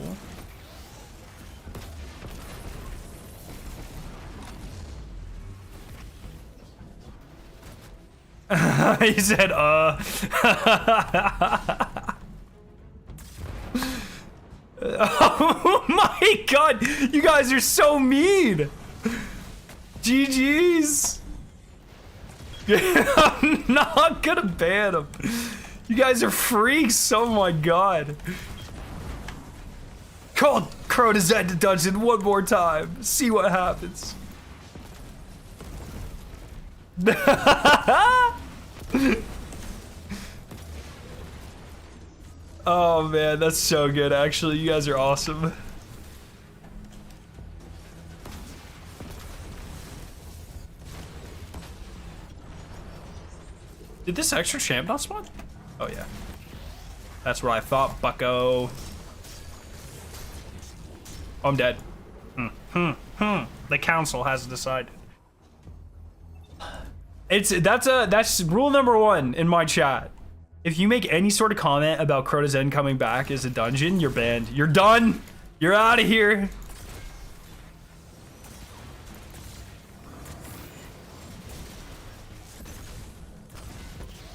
He said, Oh my god, you guys are so mean. GG's. I'm not gonna ban him. You guys are freaks. Oh my god. Call Crow to Zed to dungeon one more time. See what happens. Oh man, that's so good actually. You guys are awesome. Did this extra champ not spawn? Oh yeah. That's what I thought, bucko. Oh, I'm dead. The council has decided. That's rule number 1 in my chat. If you make any sort of comment about Crota's End coming back as a dungeon, you're banned. You're done. You're out of here.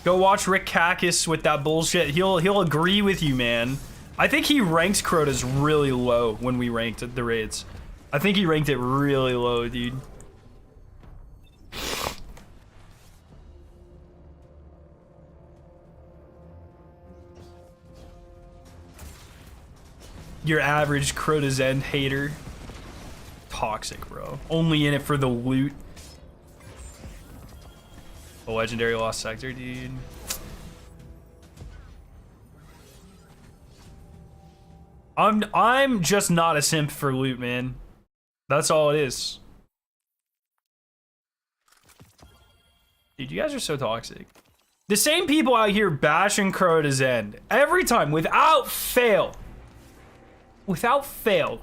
Go watch Rick Kakis with that bullshit. He'll agree with you, man. I think he ranked Crota's really low when we ranked the raids. I think he ranked it really low, dude. Your average Crota's End hater. Toxic, bro. Only in it for the loot. A legendary lost sector, dude. I'm just not a simp for loot, man. That's all it is. Dude, you guys are so toxic. The same people out here bashing Crota's End every time, without fail. Without fail.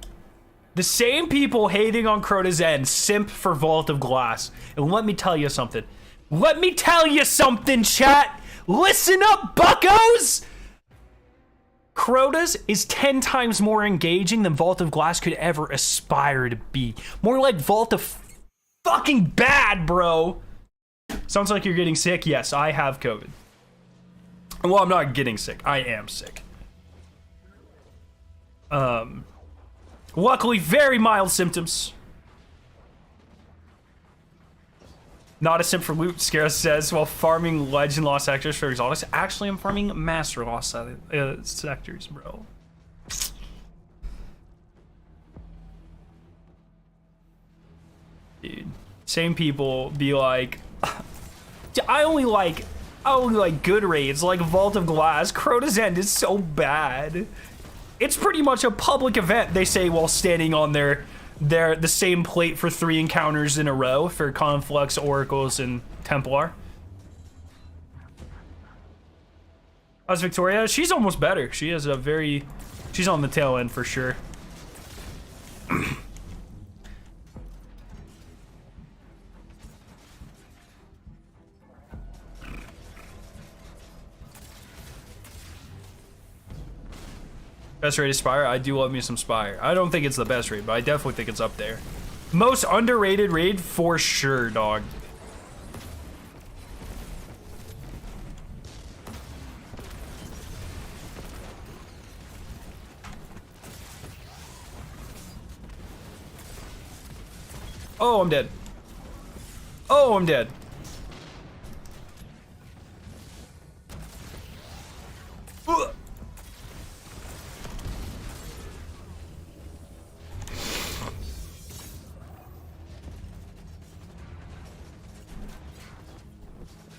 The same people hating on Crota's End simp for Vault of Glass. And let me tell you something. Let me tell you something, chat. Listen up, buckos. Crota's is 10 times more engaging than Vault of Glass could ever aspire to be. More like Vault of fucking bad, bro. Sounds like you're getting sick. Yes, I have COVID. Well, I'm not getting sick. I am sick. Luckily, very mild symptoms. Not a simp for loot, Scarra says, while farming legend lost sectors for exotics. Actually, I'm farming master lost sectors, bro. Dude, same people be like, I only like good raids, like Vault of Glass. Crota's End is so bad. It's pretty much a public event, they say, while standing on the same plate for 3 encounters in a row for Conflux, Oracles, and Templar. How's Victoria? She's almost better. She has a very... She's on the tail end for sure. Best rated Spire? I do love me some Spire. I don't think it's the best raid, but I definitely think it's up there. Most underrated raid for sure, dog. Oh, I'm dead. Oh, I'm dead. Ugh.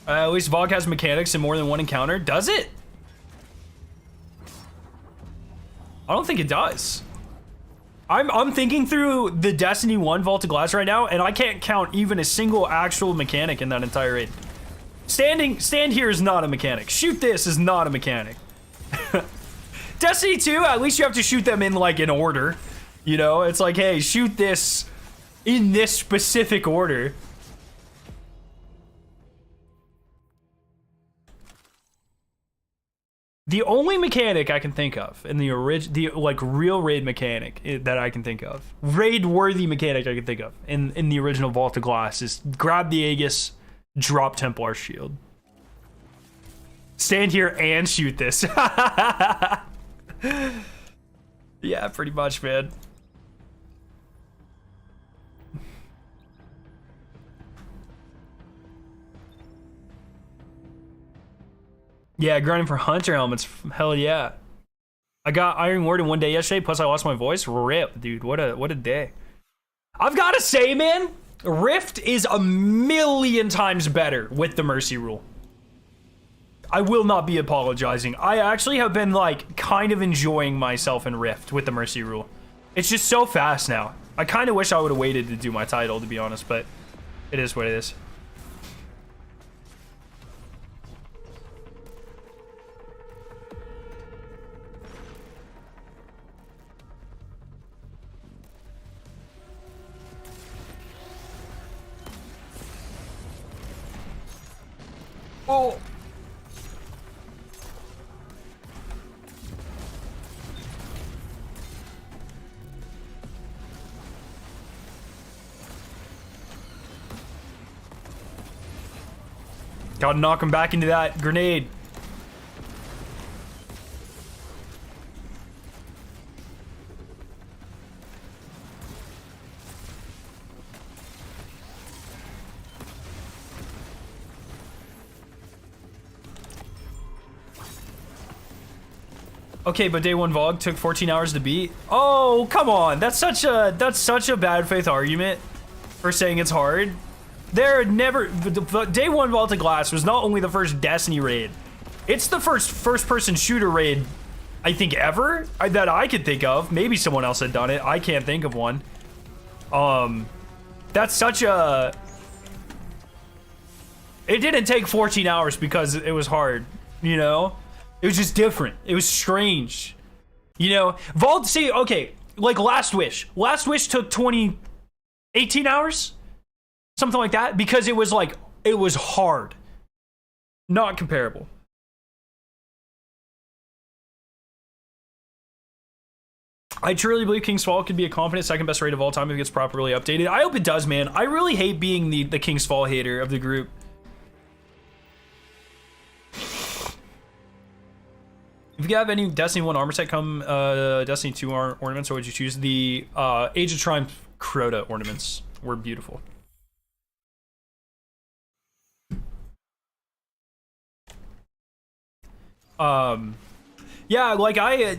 At least VOG has mechanics in more than one encounter. Does it? I don't think it does. I'm thinking through the Destiny 1 Vault of Glass right now, and I can't count even a single actual mechanic in that entire raid. Stand here is not a mechanic. Shoot this is not a mechanic. Destiny 2, at least you have to shoot them in like an order. You know, it's like, hey, shoot this in this specific order. The only mechanic I can think of in the like real raid mechanic that I can think of, raid worthy mechanic I can think of in the original Vault of Glass is grab the Aegis, drop Templar Shield, stand here and shoot this. Yeah, pretty much, man. Yeah, grinding for hunter helmets. Hell yeah. I got Iron Ward in one day yesterday, plus I lost my voice. Rip, dude. What a day. I've got to say, man, Rift is a million times better with the Mercy Rule. I will not be apologizing. I actually have been, like, kind of enjoying myself in Rift with the Mercy Rule. It's just so fast now. I kind of wish I would have waited to do my title, to be honest, but it is what it is. Oh. Gotta knock him back into that grenade. Okay, but day one VOG took 14 hours to beat. Oh, come on. That's such a bad faith argument for saying it's hard. The day one Vault of Glass was not only the first Destiny raid, it's the first person shooter raid, I think, ever that I could think of. Maybe someone else had done it. I can't think of one. That's such a... It didn't take 14 hours because it was hard, you know? It was just different. It was strange. You know, Vault, see, okay, like Last Wish. Last Wish took 18 hours? Something like that, because it was like, it was hard. Not comparable. I truly believe King's Fall could be a confident second best raid of all time if it gets properly updated. I hope it does, man. I really hate being the King's Fall hater of the group. If you have any Destiny 1 armor set come Destiny 2 ornaments, or would you choose the Age of Triumph Crota ornaments? Were beautiful. Yeah, like I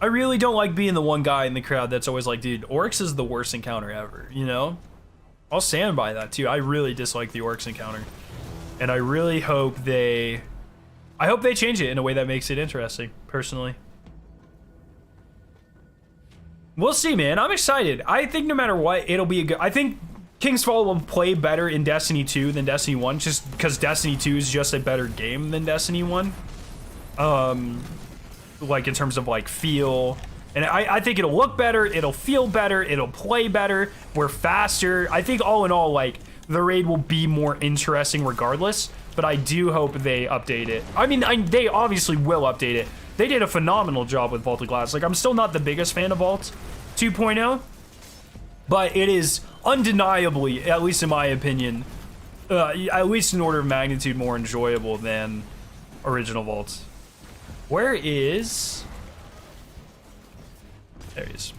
really don't like being the one guy in the crowd that's always like, dude, Oryx is the worst encounter ever, you know? I'll stand by that too. I really dislike the Oryx encounter. And I really hope they change it in a way that makes it interesting, personally. We'll see, man. I'm excited. I think no matter what, it'll be a good... I think King's Fall will play better in Destiny 2 than Destiny 1, just because Destiny 2 is just a better game than Destiny 1. Like, in terms of, like, feel. And I think it'll look better, it'll feel better, it'll play better, we're faster. I think all in all, like, the raid will be more interesting regardless. But I do hope they update it. I mean, they obviously will update it. They did a phenomenal job with Vault of Glass. Like, I'm still not the biggest fan of Vault 2.0, but it is undeniably, at least in my opinion, at least an order of magnitude more enjoyable than original Vault. Where is... There he is.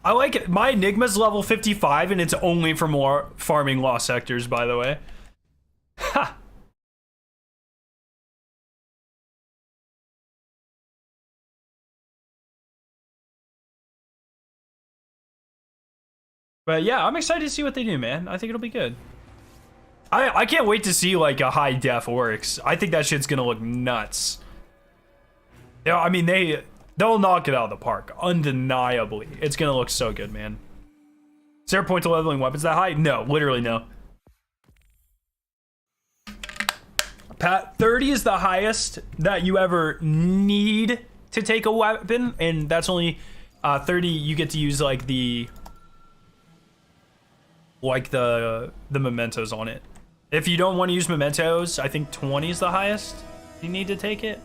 I like it. My Enigma's level 55 and it's only for more farming lost sectors, by the way. Ha! But yeah, I'm excited to see what they do, man. I think it'll be good. I can't wait to see like a high def Oryx. I think that shit's gonna look nuts. Yeah, I mean they'll knock it out of the park, undeniably. It's gonna look so good, man. Is there a point to leveling weapons that high? No, literally no. Pat, 30 is the highest that you ever need to take a weapon, and that's only 30. You get to use like the mementos on it. If you don't want to use mementos, I think 20 is the highest you need to take it.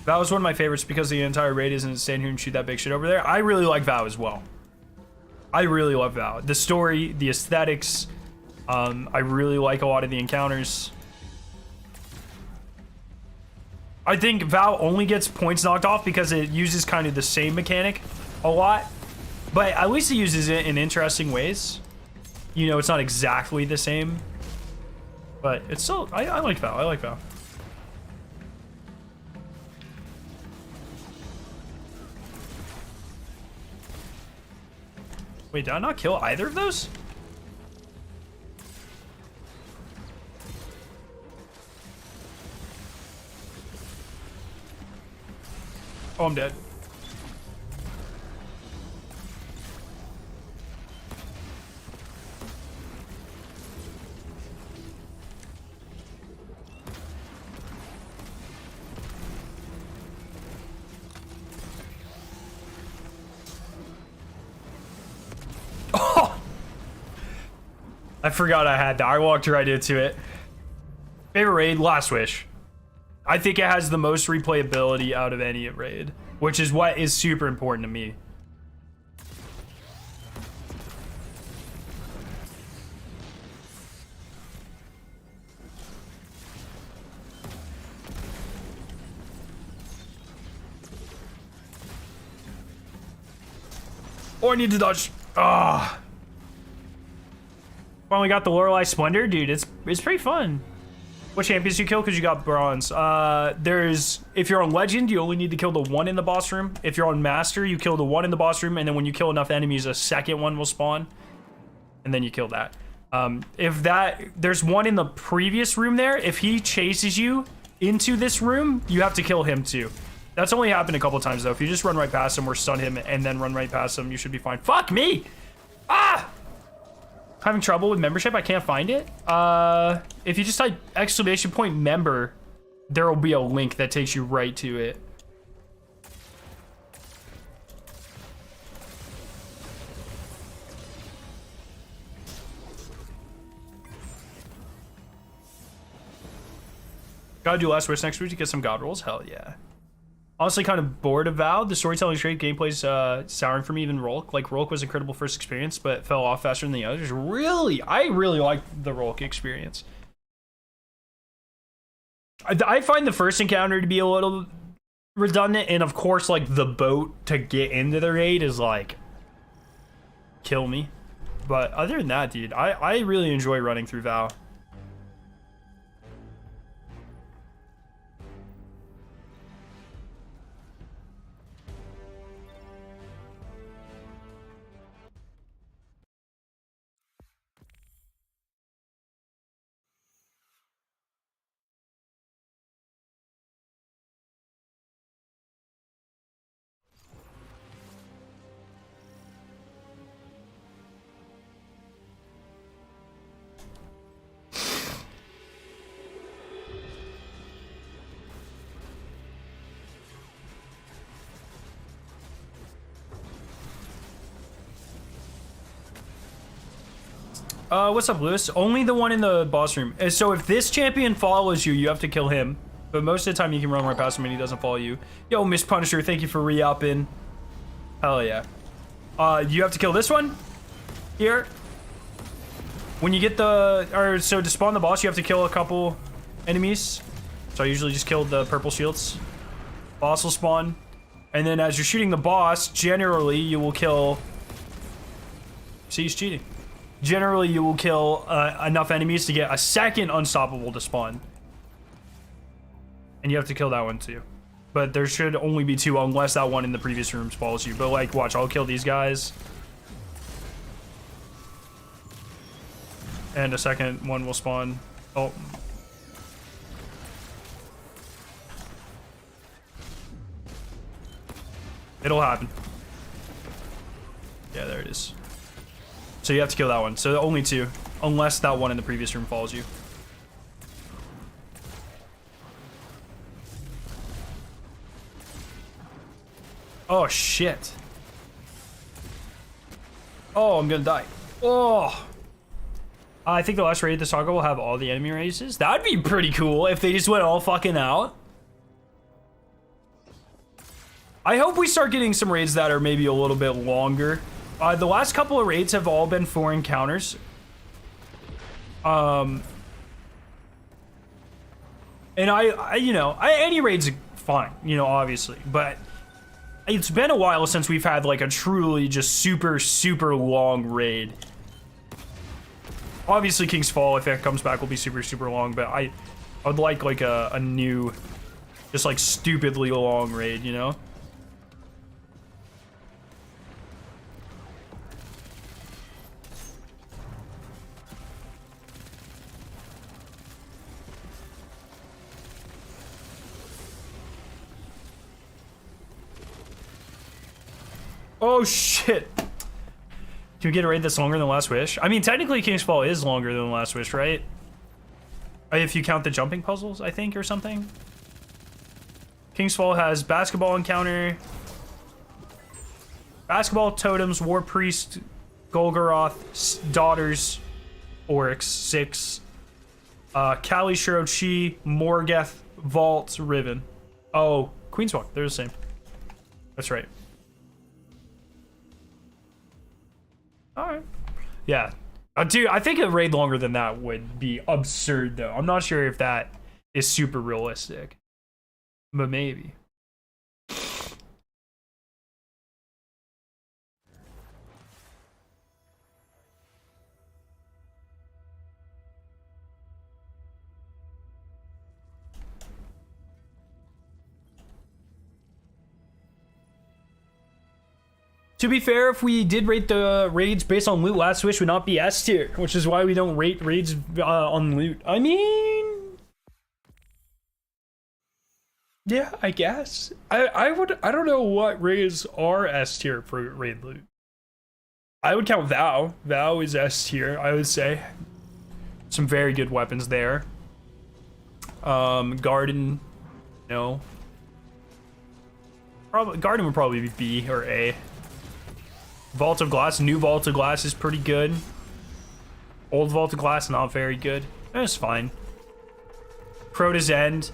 Vow is one of my favorites because the entire raid isn't stand here and shoot that big shit over there. I really like Vow as well. I really love Vow. The story, the aesthetics. I really like a lot of the encounters. I think Vow only gets points knocked off because it uses kind of the same mechanic a lot. But at least it uses it in interesting ways. You know, it's not exactly the same. But it's still, I like Vow. I like Vow. Wait, did I not kill either of those? Oh, I'm dead. Oh! I forgot I had that. I walked right into it. Favorite raid? Last Wish. I think it has the most replayability out of any raid, which is what is super important to me. Oh, I need to dodge. Ah. Finally got the Lorelei Splendor, dude. It's pretty fun. What champions you kill? Because you got bronze. If you're on legend, you only need to kill the one in the boss room. If you're on master, you kill the one in the boss room, and then when you kill enough enemies, a second one will spawn, and then you kill that. There's one in the previous room there. If he chases you into this room, you have to kill him too. That's only happened a couple times though. If you just run right past him or stun him and then run right past him, you should be fine. Fuck me! Ah! Having trouble with membership, I can't find it. If you just type !member, there will be a link that takes you right to it. Gotta do Last Wish next week to get some god rolls? Hell yeah. Honestly, kind of bored of Vow. The storytelling is great. Gameplay's souring for me, even Rolk. Like, Rolk was an incredible first experience, but fell off faster than the others. I really liked the Rolk experience. I find the first encounter to be a little redundant, and of course, like, the boat to get into the raid is, like, kill me. But other than that, dude, I really enjoy running through Vow. What's up, Lewis? Only the one in the boss room. So if this champion follows you, you have to kill him. But most of the time you can run right past him and he doesn't follow you. Yo, Miss Punisher, thank you for re-upping. Hell yeah. You have to kill this one. Here. When you get so to spawn the boss, you have to kill a couple enemies. So I usually just kill the purple shields. Boss will spawn. And then as you're shooting the boss, generally you will kill... See, he's cheating. Generally, you will kill enough enemies to get a second unstoppable to spawn. And you have to kill that one too. But there should only be two unless that one in the previous room follows you. But like, watch, I'll kill these guys. And a second one will spawn. Oh. It'll happen. Yeah, there it is. So you have to kill that one. So only 2. Unless that one in the previous room follows you. Oh, shit. Oh, I'm gonna die. Oh. I think the last raid of the saga will have all the enemy races. That'd be pretty cool if they just went all fucking out. I hope we start getting some raids that are maybe a little bit longer. The last couple of raids have all been 4 encounters. And you know, any raid's fine, you know, obviously, but it's been a while since we've had like a truly just super, super long raid. Obviously, King's Fall, if it comes back, will be super, super long, but I would like a new, just like stupidly long raid, you know? Oh shit! Can we get a raid that's longer than Last Wish? I mean, technically King's Fall is longer than Last Wish, right? If you count the jumping puzzles, I think, or something. King's Fall has basketball encounter, basketball totems, war priest, Golgoroth, daughters, Oryx, 6, Kali, Shiro, Chi, Morgeth, Vault, Riven. Oh, Queenswalk, they're the same. That's right. Alright. Yeah. Dude, I think a raid longer than that would be absurd, though. I'm not sure if that is super realistic. But maybe. To be fair, if we did rate the raids based on loot, Last Wish would not be S tier, which is why we don't rate raids on loot. I mean, yeah, I guess. I don't know what raids are S tier for raid loot. I would count Vow. Vow is S tier, I would say. Some very good weapons there. Garden, no. Garden would probably be B or A. Vault of Glass, new Vault of Glass is pretty good. Old Vault of Glass, not very good. It's fine. Crota's End.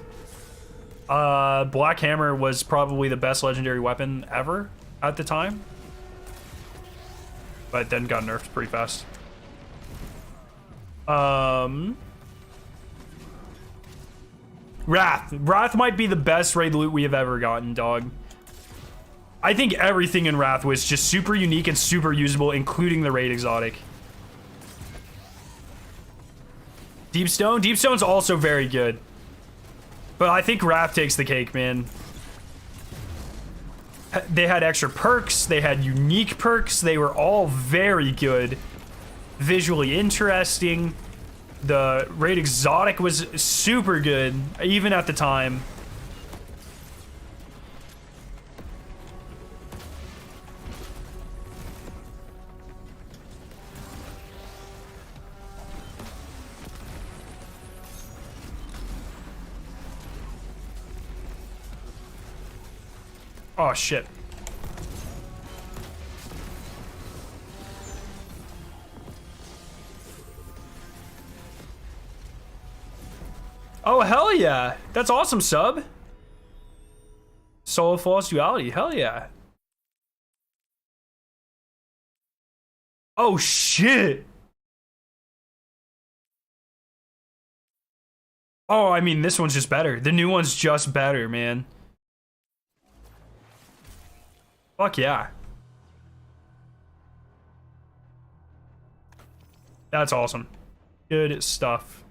Black Hammer was probably the best legendary weapon ever at the time. But then got nerfed pretty fast. Wrath. Wrath might be the best raid loot we have ever gotten, dog. I think everything in Wrath was just super unique and super usable, including the raid exotic. Deepstone? Deepstone's also very good. But I think Wrath takes the cake, man. They had extra perks. They had unique perks. They were all very good. Visually interesting. The raid exotic was super good, even at the time. Oh, shit. Oh, hell yeah. That's awesome, sub. Soul of Flawless Duality. Hell yeah. Oh, shit. Oh, I mean, this one's just better. The new one's just better, man. Fuck yeah. That's awesome. Good stuff.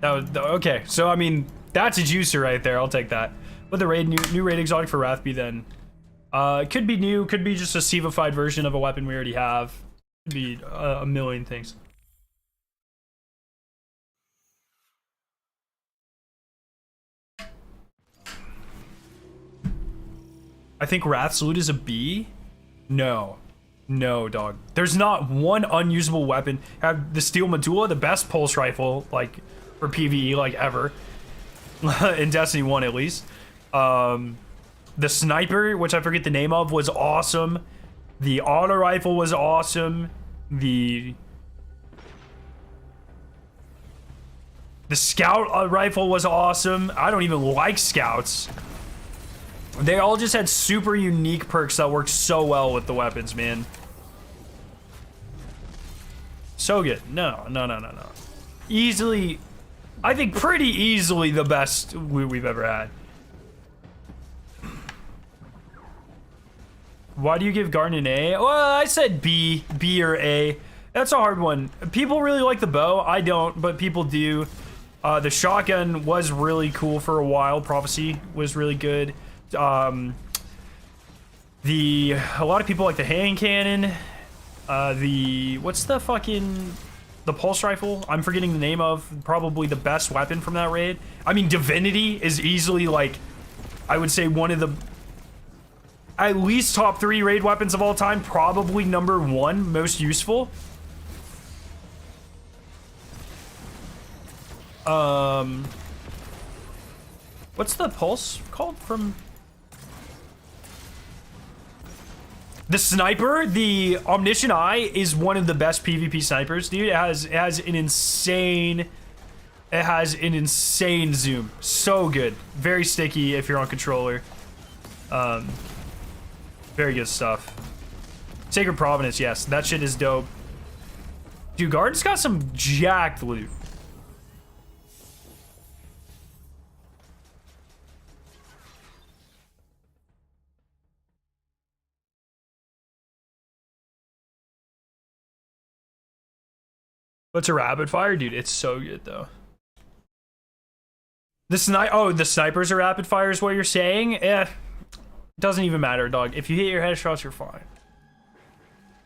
That was okay. So I mean, that's a juicer right there. I'll take that. But the new raid exotic for Wrath be then? It could be new, could be just a Sivified version of a weapon we already have. Could be a million things. I think Wrath's loot is a B. No. No, dog. There's not one unusable weapon. Have the Steel Medulla, the best pulse rifle, like, for PvE, like, ever. In Destiny 1, at least. The sniper, which I forget the name of, was awesome. The auto rifle was awesome. The scout rifle was awesome. I don't even like scouts. They all just had super unique perks that worked so well with the weapons, man. So good. No. Easily, I think pretty easily the best we've ever had. Why do you give Garden an A? Well, I said B or A. That's a hard one. People really like the bow. I don't, but people do. The shotgun was really cool for a while. Prophecy was really good. A lot of people like the hand cannon. What's the pulse rifle? I'm forgetting the name of. Probably the best weapon from that raid. I mean, Divinity is easily, like, I would say one of the at least top 3 raid weapons of all time. Probably number 1 most useful. What's the pulse called from the sniper? The Omniscient Eye is one of the best PvP snipers, dude. It has an insane zoom. So good. Very sticky if you're on controller. Very good stuff. Sacred Providence, yes, that shit is dope. Dude, Garden's got some jacked loot. What's a rapid fire? Dude, it's so good though. The snipers are rapid fire is what you're saying? Doesn't even matter, dog. If you hit your headshots, you're fine.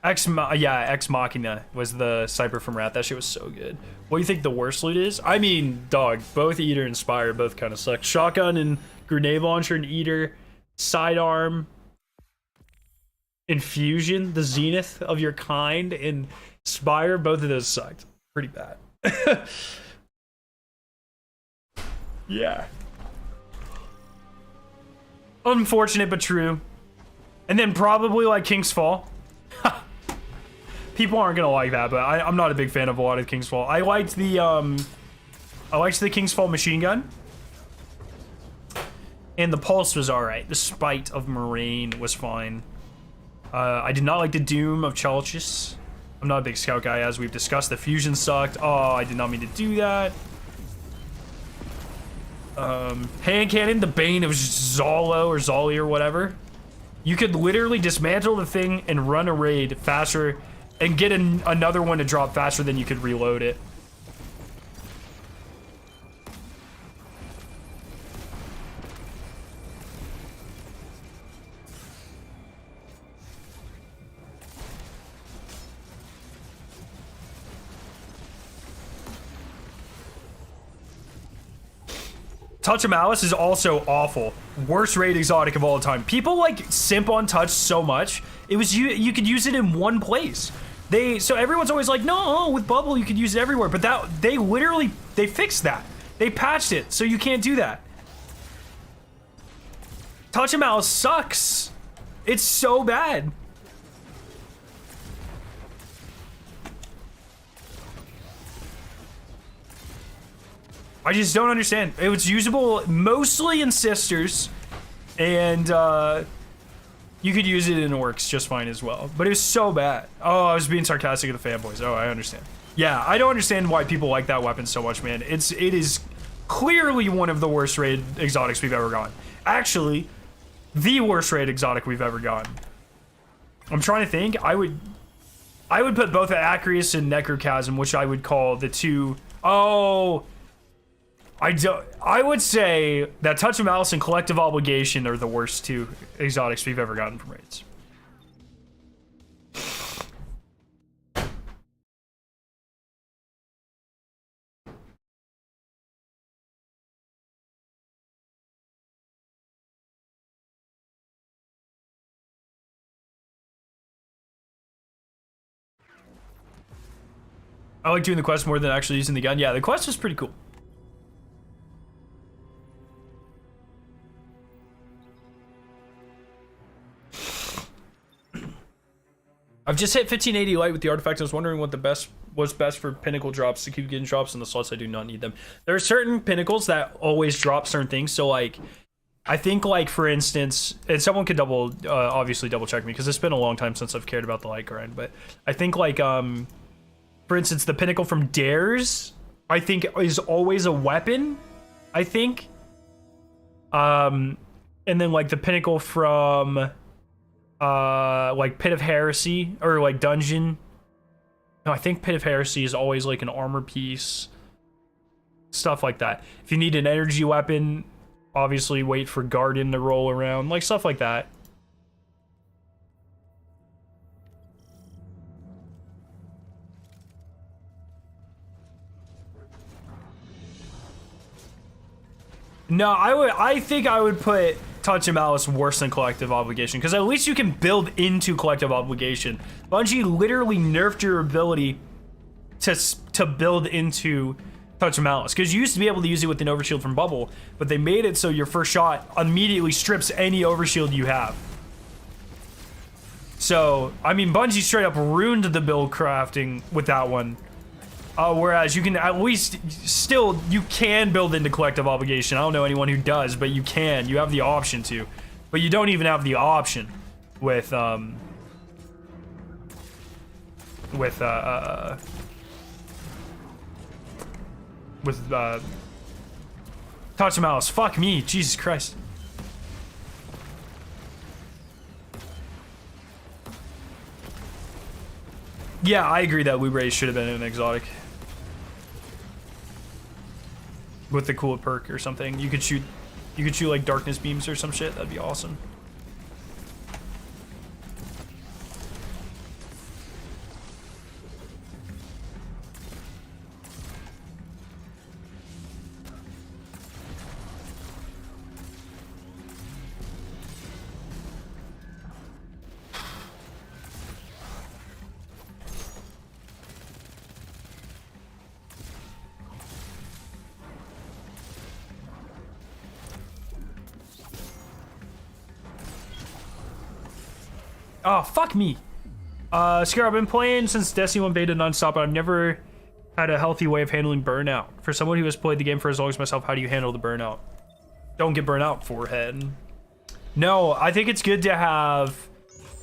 Ex Machina was the sniper from Wrath. That shit was so good. What do you think the worst loot is? I mean, dog, both Eater and Spire both kind of suck. Shotgun and grenade launcher and Eater. Sidearm. Infusion, the zenith of your kind, and Spire, both of those sucked. Pretty bad. Yeah. Unfortunate but true. And then probably like King's Fall. People aren't gonna like that, but I'm not a big fan of a lot of King's Fall. I liked the King's Fall machine gun. And the pulse was alright. The Spite of Moraine was fine. I did not like the Doom of Chelchis. I'm not a big scout guy, as we've discussed. The fusion sucked. Oh, I did not mean to do that. Hand cannon, the Bane of Zolo or Zolly or whatever. You could literally dismantle the thing and run a raid faster and get another one to drop faster than you could reload it. Touch of Malice is also awful. Worst raid exotic of all time. People like simp on touch so much. It was you could use it in one place. So everyone's always like, no, with bubble you could use it everywhere. But they fixed that. They patched it, so you can't do that. Touch of Malice sucks. It's so bad. I just don't understand. It was usable mostly in Sisters, and you could use it in Orcs just fine as well. But it was so bad. Oh, I was being sarcastic of the fanboys. Oh, I understand. Yeah, I don't understand why people like that weapon so much, man. It is clearly one of the worst raid exotics we've ever gotten. Actually, the worst raid exotic we've ever gotten. I'm trying to think. I would put both Acrius and Necrochasm, which I would call the two. Oh. I would say that Touch of Malice and Collective Obligation are the worst 2 exotics we've ever gotten from raids. I like doing the quest more than actually using the gun. Yeah, the quest is pretty cool. I've just hit 1580 light with the artifact. I was wondering what was best for pinnacle drops to keep getting drops in the slots. I do not need them. There are certain pinnacles that always drop certain things. So like, I think like for instance, and someone could obviously double check me because it's been a long time since I've cared about the light grind. But I think like for instance, the pinnacle from Dares, I think is always a weapon. I think. And then like the pinnacle from like Pit of Heresy or like Dungeon. No, I think Pit of Heresy is always like an armor piece. Stuff like that. If you need an energy weapon, obviously wait for Garden to roll around. Like stuff like that. No, I think I would put Touch of Malice worse than Collective Obligation, because at least you can build into Collective Obligation. Bungie literally nerfed your ability to build into Touch of Malice, because you used to be able to use it with an overshield from Bubble, but they made it so your first shot immediately strips any overshield you have. So, I mean, Bungie straight up ruined the build crafting with that one. Whereas you can at least still, you can build into Collective Obligation. I don't know anyone who does, but you can. You have the option to. But you don't even have the option with Touch of Malice. Fuck me, Jesus Christ. Yeah, I agree that Loot Raise should have been an exotic. With the cool perk or something. You could shoot like darkness beams or some shit. That'd be awesome. Oh, fuck me. Scare, I've been playing since Destiny 1 beta nonstop, but I've never had a healthy way of handling burnout. For someone who has played the game for as long as myself, how do you handle the burnout? Don't get burnt out, forehead. No, I think it's good to have...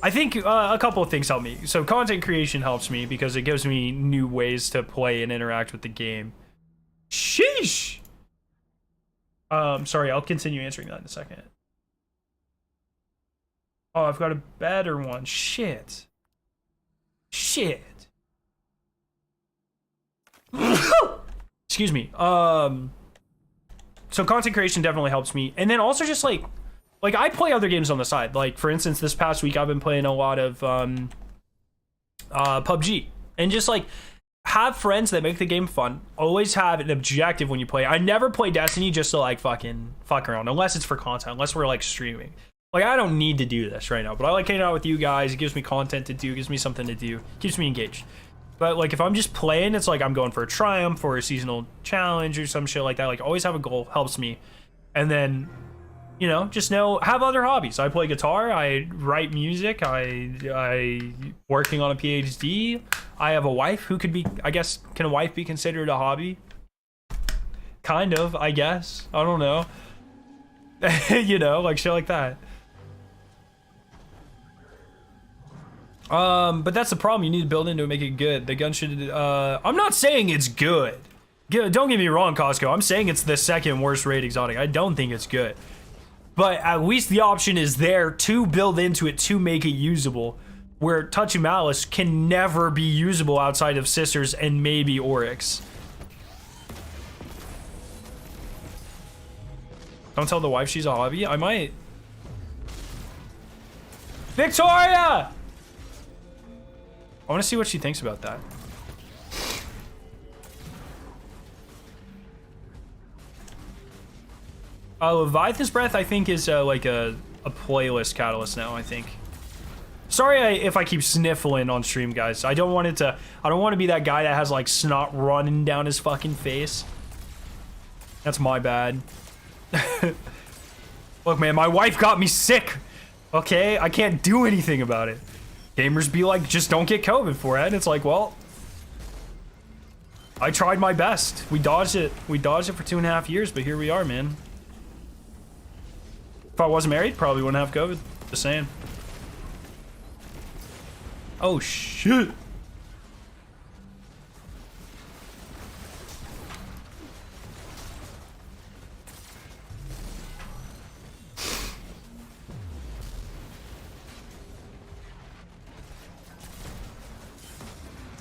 I think a couple of things help me. So content creation helps me because it gives me new ways to play and interact with the game. Sheesh! Sorry, I'll continue answering that in a second. Oh, I've got a better one. Shit. Shit. Excuse me. So content creation definitely helps me. And then also just like I play other games on the side. Like for instance, this past week I've been playing a lot of PUBG. And just like have friends that make the game fun. Always have an objective when you play. I never play Destiny just to like fucking fuck around unless it's for content, unless we're like streaming. Like, I don't need to do this right now, but I like hanging out with you guys. It gives me content to do, gives me something to do, keeps me engaged. But, like, if I'm just playing, it's like I'm going for a triumph or a seasonal challenge or some shit like that. Like, always have a goal helps me. And then, you know, just have other hobbies. I play guitar, I write music, I working on a PhD. I have a wife who could be, I guess, can a wife be considered a hobby? Kind of, I guess. I don't know. You know, like shit like that. But that's the problem. You need to build into it, make it good. The gun should, I'm not saying it's good. Don't get me wrong, Costco. I'm saying it's the second worst rated exotic. I don't think it's good. But at least the option is there to build into it to make it usable. Where Touch of Malice can never be usable outside of Sisters and maybe Oryx. Don't tell the wife she's a hobby. I might. Victoria! I want to see what she thinks about that. Leviathan's Breath, I think, is like a playlist catalyst now, I think. sorry if I keep sniffling on stream, guys. I don't want to be that guy that has like snot running down his fucking face. That's my bad. Look, man, my wife got me sick. Okay, I can't do anything about it. Gamers be like, just don't get COVID for it. And it's like, well, I tried my best. We dodged it. We dodged it for 2.5 years, but here we are, man. If I wasn't married, probably wouldn't have COVID. Just saying. Oh, shit.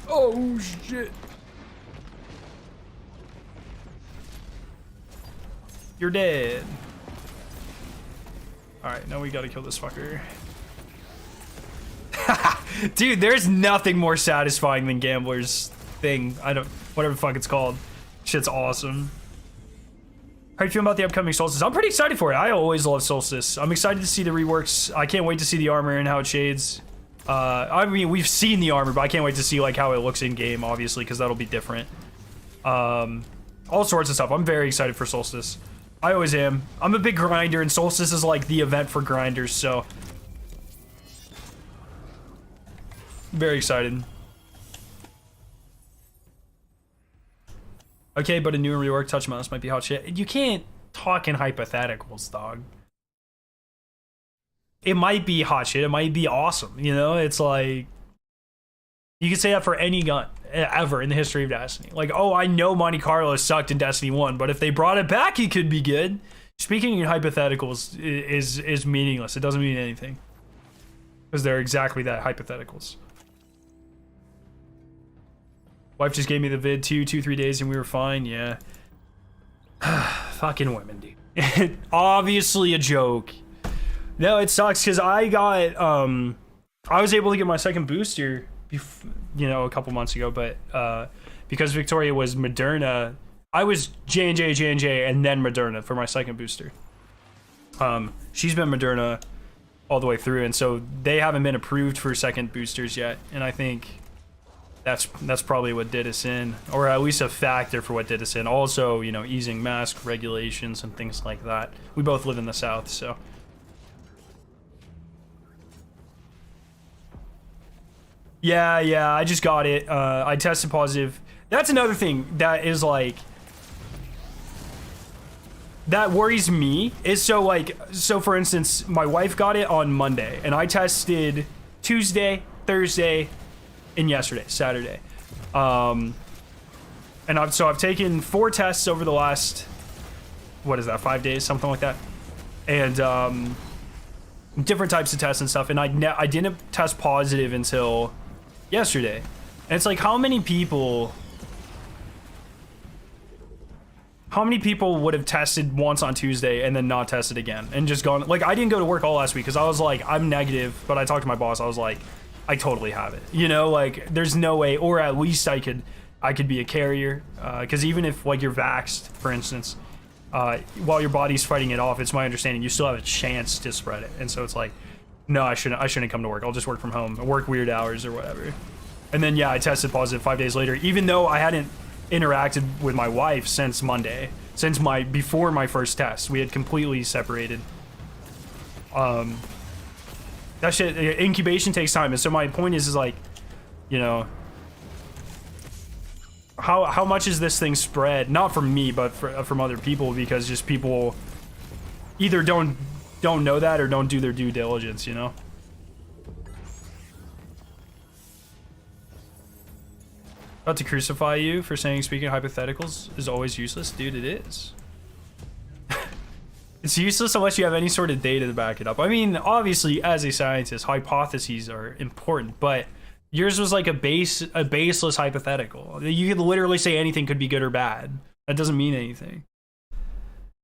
Oh, shit. You're dead. Alright, now we gotta kill this fucker. Dude, there's nothing more satisfying than Gambler's thing. Whatever the fuck it's called. Shit's awesome. How do you feel about the upcoming Solstice? I'm pretty excited for it. I always love Solstice. I'm excited to see the reworks. I can't wait to see the armor and how it shades. I mean, we've seen the armor, but I can't wait to see like how it looks in game, obviously, because that'll be different. All sorts of stuff. I'm very excited for Solstice. I always am. I'm a big grinder, and Solstice is like the event for grinders, so very excited. Okay, but a new rework touch mouse might be hot shit. You can't talk in hypotheticals, dog. It might be hot shit. It might be awesome. You know, it's like you can say that for any gun ever in the history of Destiny. Like, oh, I know Monte Carlo sucked in Destiny 1, but if they brought it back, it could be good. Speaking in hypotheticals is meaningless. It doesn't mean anything because they're exactly that, hypotheticals. Wife just gave me the vid 2-3 days and we were fine. Yeah. Fucking women, dude. Obviously a joke. No, it sucks because I was able to get my second booster, you know, a couple months ago, but because Victoria was Moderna, I was J&J, and then Moderna for my second booster. She's been Moderna all the way through, and so they haven't been approved for second boosters yet, and I think that's probably what did us in, or at least a factor for what did us in. Also, you know, easing mask regulations and things like that. We both live in the South, so. Yeah, I just got it. I tested positive. That's another thing that is like, that worries me, is so for instance, my wife got it on Monday, and I tested Tuesday, Thursday, and yesterday, Saturday. And I've taken 4 tests over the last, what is that, 5 days, something like that. And different types of tests and stuff, and I didn't test positive until yesterday. And it's like, how many people would have tested once on Tuesday and then not tested again and just gone, like, I didn't go to work all last week because I was like, I'm negative, but I talked to my boss, I was like, I totally have it, you know, like, there's no way, or at least I could be a carrier, because even if like you're vaxxed, for instance, while your body's fighting it off, it's my understanding you still have a chance to spread it. And so it's like, no, I shouldn't come to work. I'll just work from home, work weird hours or whatever. And then, yeah, I tested positive 5 days later, even though I hadn't interacted with my wife since Monday, before my first test. We had completely separated. That shit, incubation takes time. And so my point is like, you know, how much is this thing spread? Not from me, but from other people, because just people either don't know that or don't do their due diligence, you know? About to crucify you for saying speaking hypotheticals is always useless. Dude, it is. It's useless unless you have any sort of data to back it up. I mean, obviously, as a scientist, hypotheses are important, but yours was like a baseless hypothetical. You could literally say anything could be good or bad. That doesn't mean anything.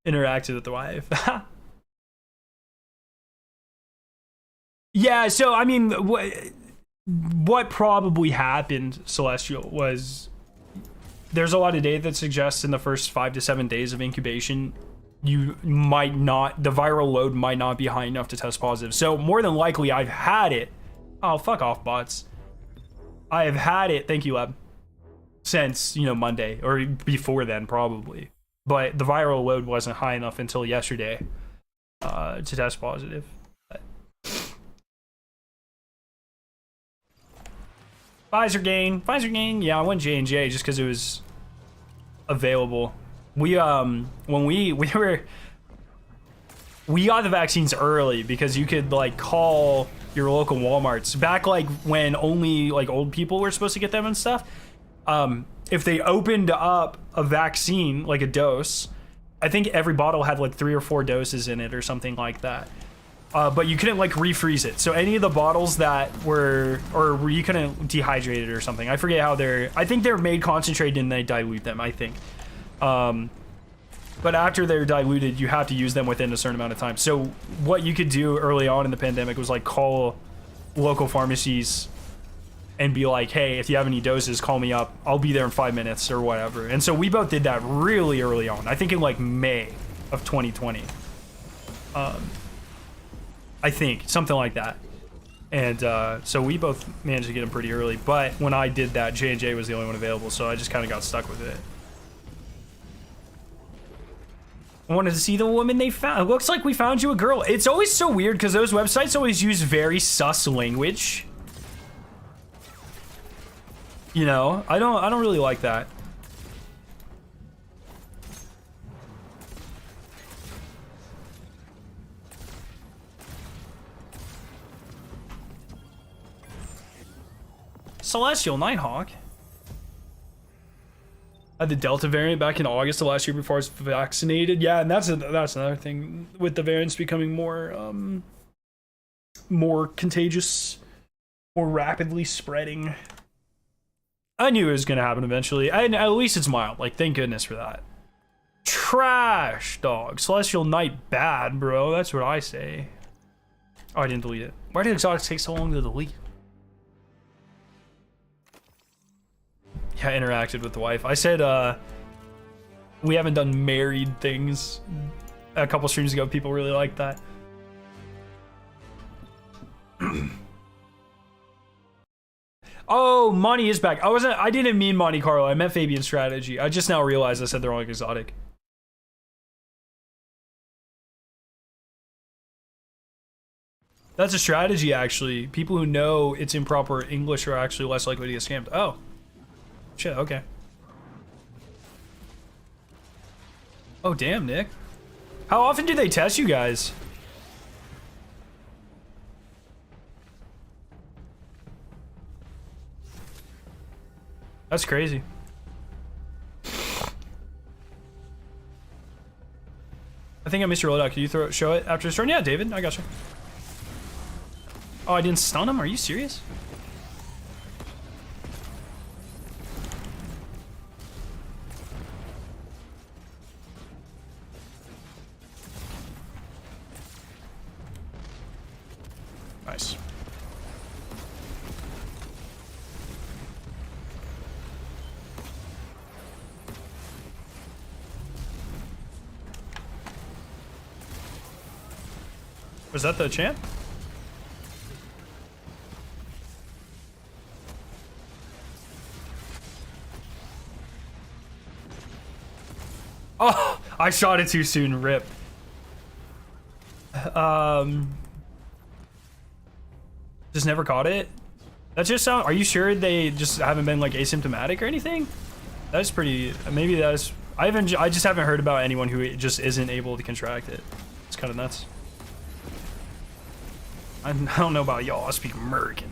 Interacted with the wife. Yeah, so, I mean, what probably happened, Celestial, was there's a lot of data that suggests in the first 5 to 7 days of incubation, the viral load might not be high enough to test positive. So more than likely, I've had it. Oh, fuck off, bots. I have had it, thank you, Lab, since, you know, Monday, or before then, probably. But the viral load wasn't high enough until yesterday to test positive. Pfizer gain, yeah, I went J&J just because it was available. We got the vaccines early because you could like call your local Walmarts back like when only like old people were supposed to get them and stuff. If they opened up a vaccine, like a dose, I think every bottle had like 3 or 4 doses in it or something like that. But you couldn't like refreeze it. So any of the bottles that were, or you couldn't dehydrate it or something. I forget how I think they're made concentrated and they dilute them, I think. But after they're diluted, you have to use them within a certain amount of time. So what you could do early on in the pandemic was like call local pharmacies and be like, hey, if you have any doses, call me up. I'll be there in 5 minutes or whatever. And so we both did that really early on. I think in like May of 2020. I think, something like that. And so we both managed to get them pretty early. But when I did that, J&J was the only one available, so I just kind of got stuck with it. I wanted to see the woman they found. It looks like we found you a girl. It's always so weird because those websites always use very sus language. You know, I don't really like that. Celestial Nighthawk. I had the Delta variant back in August of last year before I was vaccinated. Yeah, and that's another thing with the variants becoming more contagious, more rapidly spreading. I knew it was gonna happen eventually, and at least it's mild. Like, thank goodness for that. Trash, dog. Celestial Night bad, bro. That's what I say. Oh, I didn't delete it. Why did exotics take so long to delete? Yeah, I interacted with the wife. I said, we haven't done married things a couple streams ago. People really like that. Oh, Monty is back. I didn't mean Monte Carlo. I meant Fabian Strategy. I just now realized I said the wrong exotic. That's a strategy, actually. People who know it's improper English are actually less likely to get scammed. Oh. Shit, okay. Oh, damn, Nick. How often do they test you guys? That's crazy. I think I missed your loadout. Can you show it after this turn? Yeah, David, I got you. Oh, I didn't stun him? Are you serious? Nice. Was that the champ? Oh, I shot it too soon. Rip. Just never caught it. That just sound. Are you sure they just haven't been like asymptomatic or anything? That's pretty. Maybe that's. I just haven't heard about anyone who just isn't able to contract it. It's kind of nuts. I don't know about y'all. I speak American.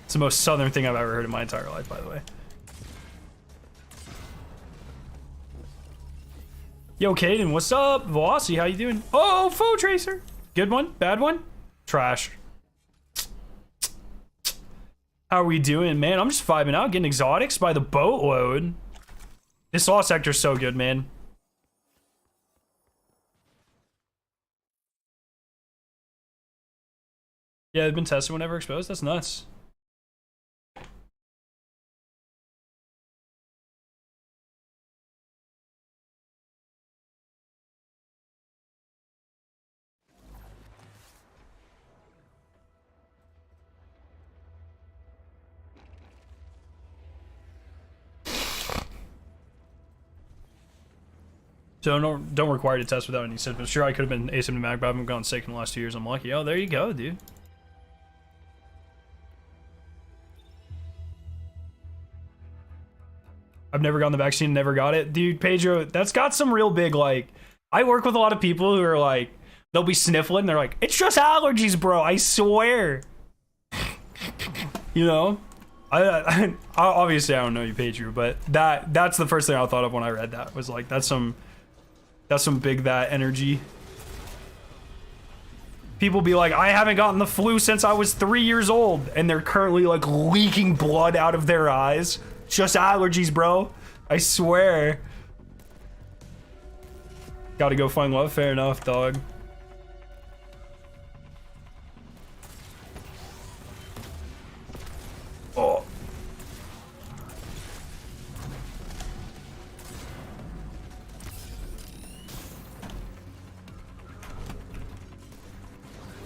It's the most southern thing I've ever heard in my entire life, by the way. Yo, Caden, what's up? Velocity, how you doing? Oh, Foe Tracer. Good one? Bad one? Trash. How are we doing, man? I'm just vibing out, getting exotics by the boatload. This law sector's so good, man. Yeah, they've been tested whenever exposed. That's nuts. So don't require to test without any symptoms. Sure, I could have been asymptomatic, but I haven't gone sick in the last 2 years. I'm lucky. Oh, there you go, dude. I've never gotten the vaccine, never got it. Dude, Pedro, that's got some real big, like, I work with a lot of people who are like, they'll be sniffling, they're like, it's just allergies, bro, I swear. You know? I obviously I don't know you, Pedro, but that's the first thing I thought of when I read that, was like, that's some big that energy. People be like, I haven't gotten the flu since I was 3 years old, and they're currently like leaking blood out of their eyes. It's just allergies, bro. I swear. Gotta go find love, fair enough, dog. Oh.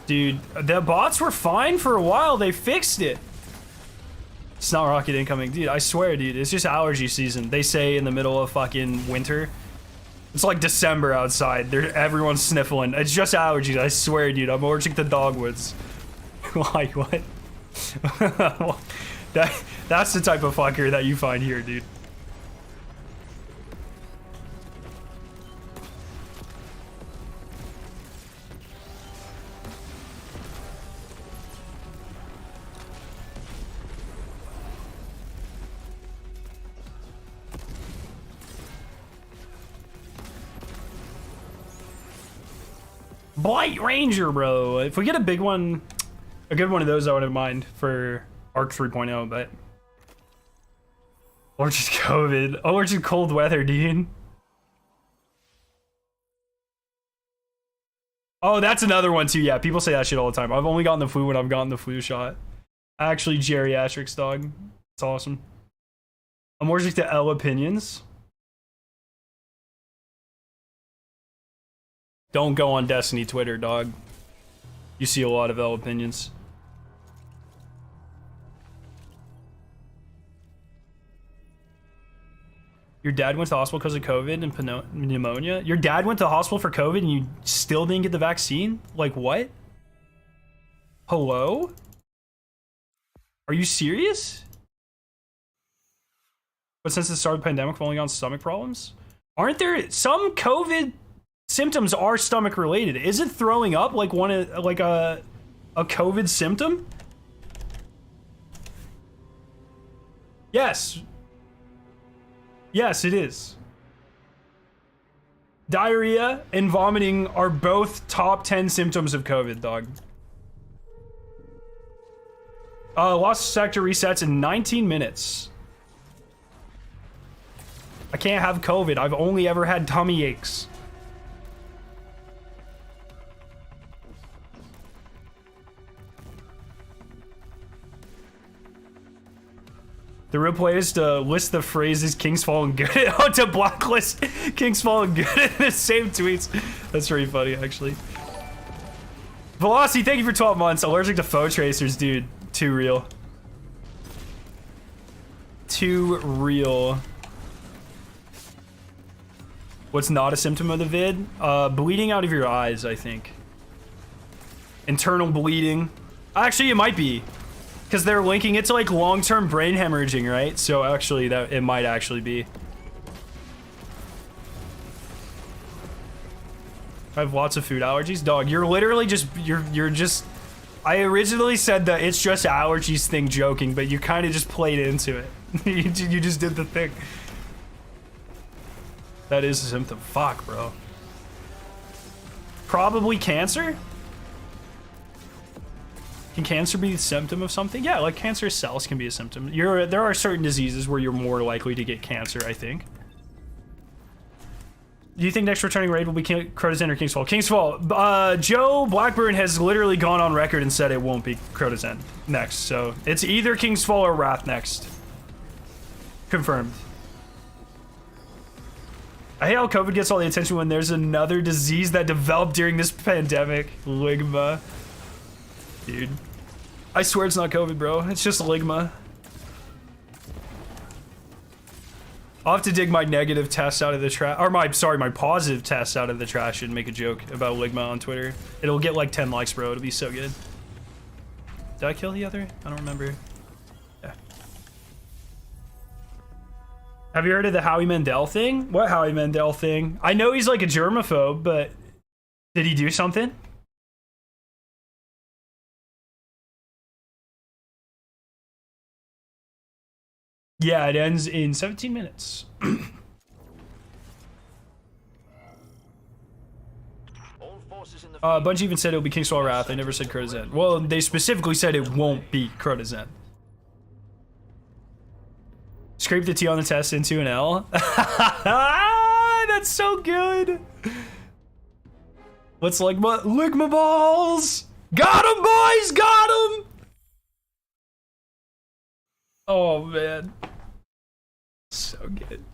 Dude, the bots were fine for a while. They fixed it. It's not rocket incoming. Dude, I swear, dude. It's just allergy season. They say in the middle of fucking winter. It's like December outside. Everyone's sniffling. It's just allergies. I swear, dude. I'm allergic to dogwoods. Like, what? That's the type of fucker that you find here, dude. Blight Ranger, bro. If we get a big one, a good one of those, I wouldn't mind for Arc 3.0, but... Or just COVID. Or just cold weather, dude. Oh, that's another one, too. Yeah, people say that shit all the time. I've only gotten the flu when I've gotten the flu shot. Actually, geriatrics, dog. It's awesome. I'm allergic to L opinions. Don't go on Destiny Twitter, dog. You see a lot of L opinions. Your dad went to the hospital because of COVID and pneumonia? Your dad went to the hospital for COVID and you still didn't get the vaccine? Like, what? Hello? Are you serious? But since the start of the pandemic, we've only gotten stomach problems? Aren't there some COVID symptoms are stomach related? Isn't throwing up like a COVID symptom? Yes. Yes, it is. Diarrhea and vomiting are both top 10 symptoms of COVID, dog. Lost sector resets in 19 minutes. I can't have COVID. I've only ever had tummy aches. The real play is to list the phrases King's Fallen Good oh, to blacklist King's Fallen Good in the same tweets. That's pretty funny, actually. Velocity, thank you for 12 months. Allergic to foe tracers, dude. Too real. Too real. What's not a symptom of the vid? Bleeding out of your eyes, I think. Internal bleeding. Actually, it might be. Because they're linking it to like long-term brain hemorrhaging, right? So actually, that it might actually be. I have lots of food allergies, dog. You're literally just you're just. I originally said that it's just allergies thing, joking, but you kind of just played into it. you just did the thing. That is a symptom. Fuck, bro. Probably cancer. Can cancer be a symptom of something? Yeah, like cancerous cells can be a symptom. There are certain diseases where you're more likely to get cancer, I think. Do you think next returning raid will be Crotazen or Kingsfall? Kingsfall. Joe Blackburn has literally gone on record and said it won't be Crotazen next. So it's either Kingsfall or Wrath next. Confirmed. I hate how COVID gets all the attention when there's another disease that developed during this pandemic. Ligma. Dude. I swear it's not COVID, bro. It's just Ligma. I'll have to dig my negative test out of the trash, or my positive test out of the trash and make a joke about Ligma on Twitter. It'll get like 10 likes, bro. It'll be so good. Did I kill the other? I don't remember. Yeah. Have you heard of the Howie Mandel thing? What Howie Mandel thing? I know he's like a germaphobe, but did he do something? Yeah, it ends in 17 minutes. Bungie even said it'll be Kingswell Wrath. They never said Crota's End. Well, they specifically said it won't be Crota's End. Scrape the T on the test into an L. That's so good. What's like Ligma balls? Got him, boys! Got him! Oh, man. So good.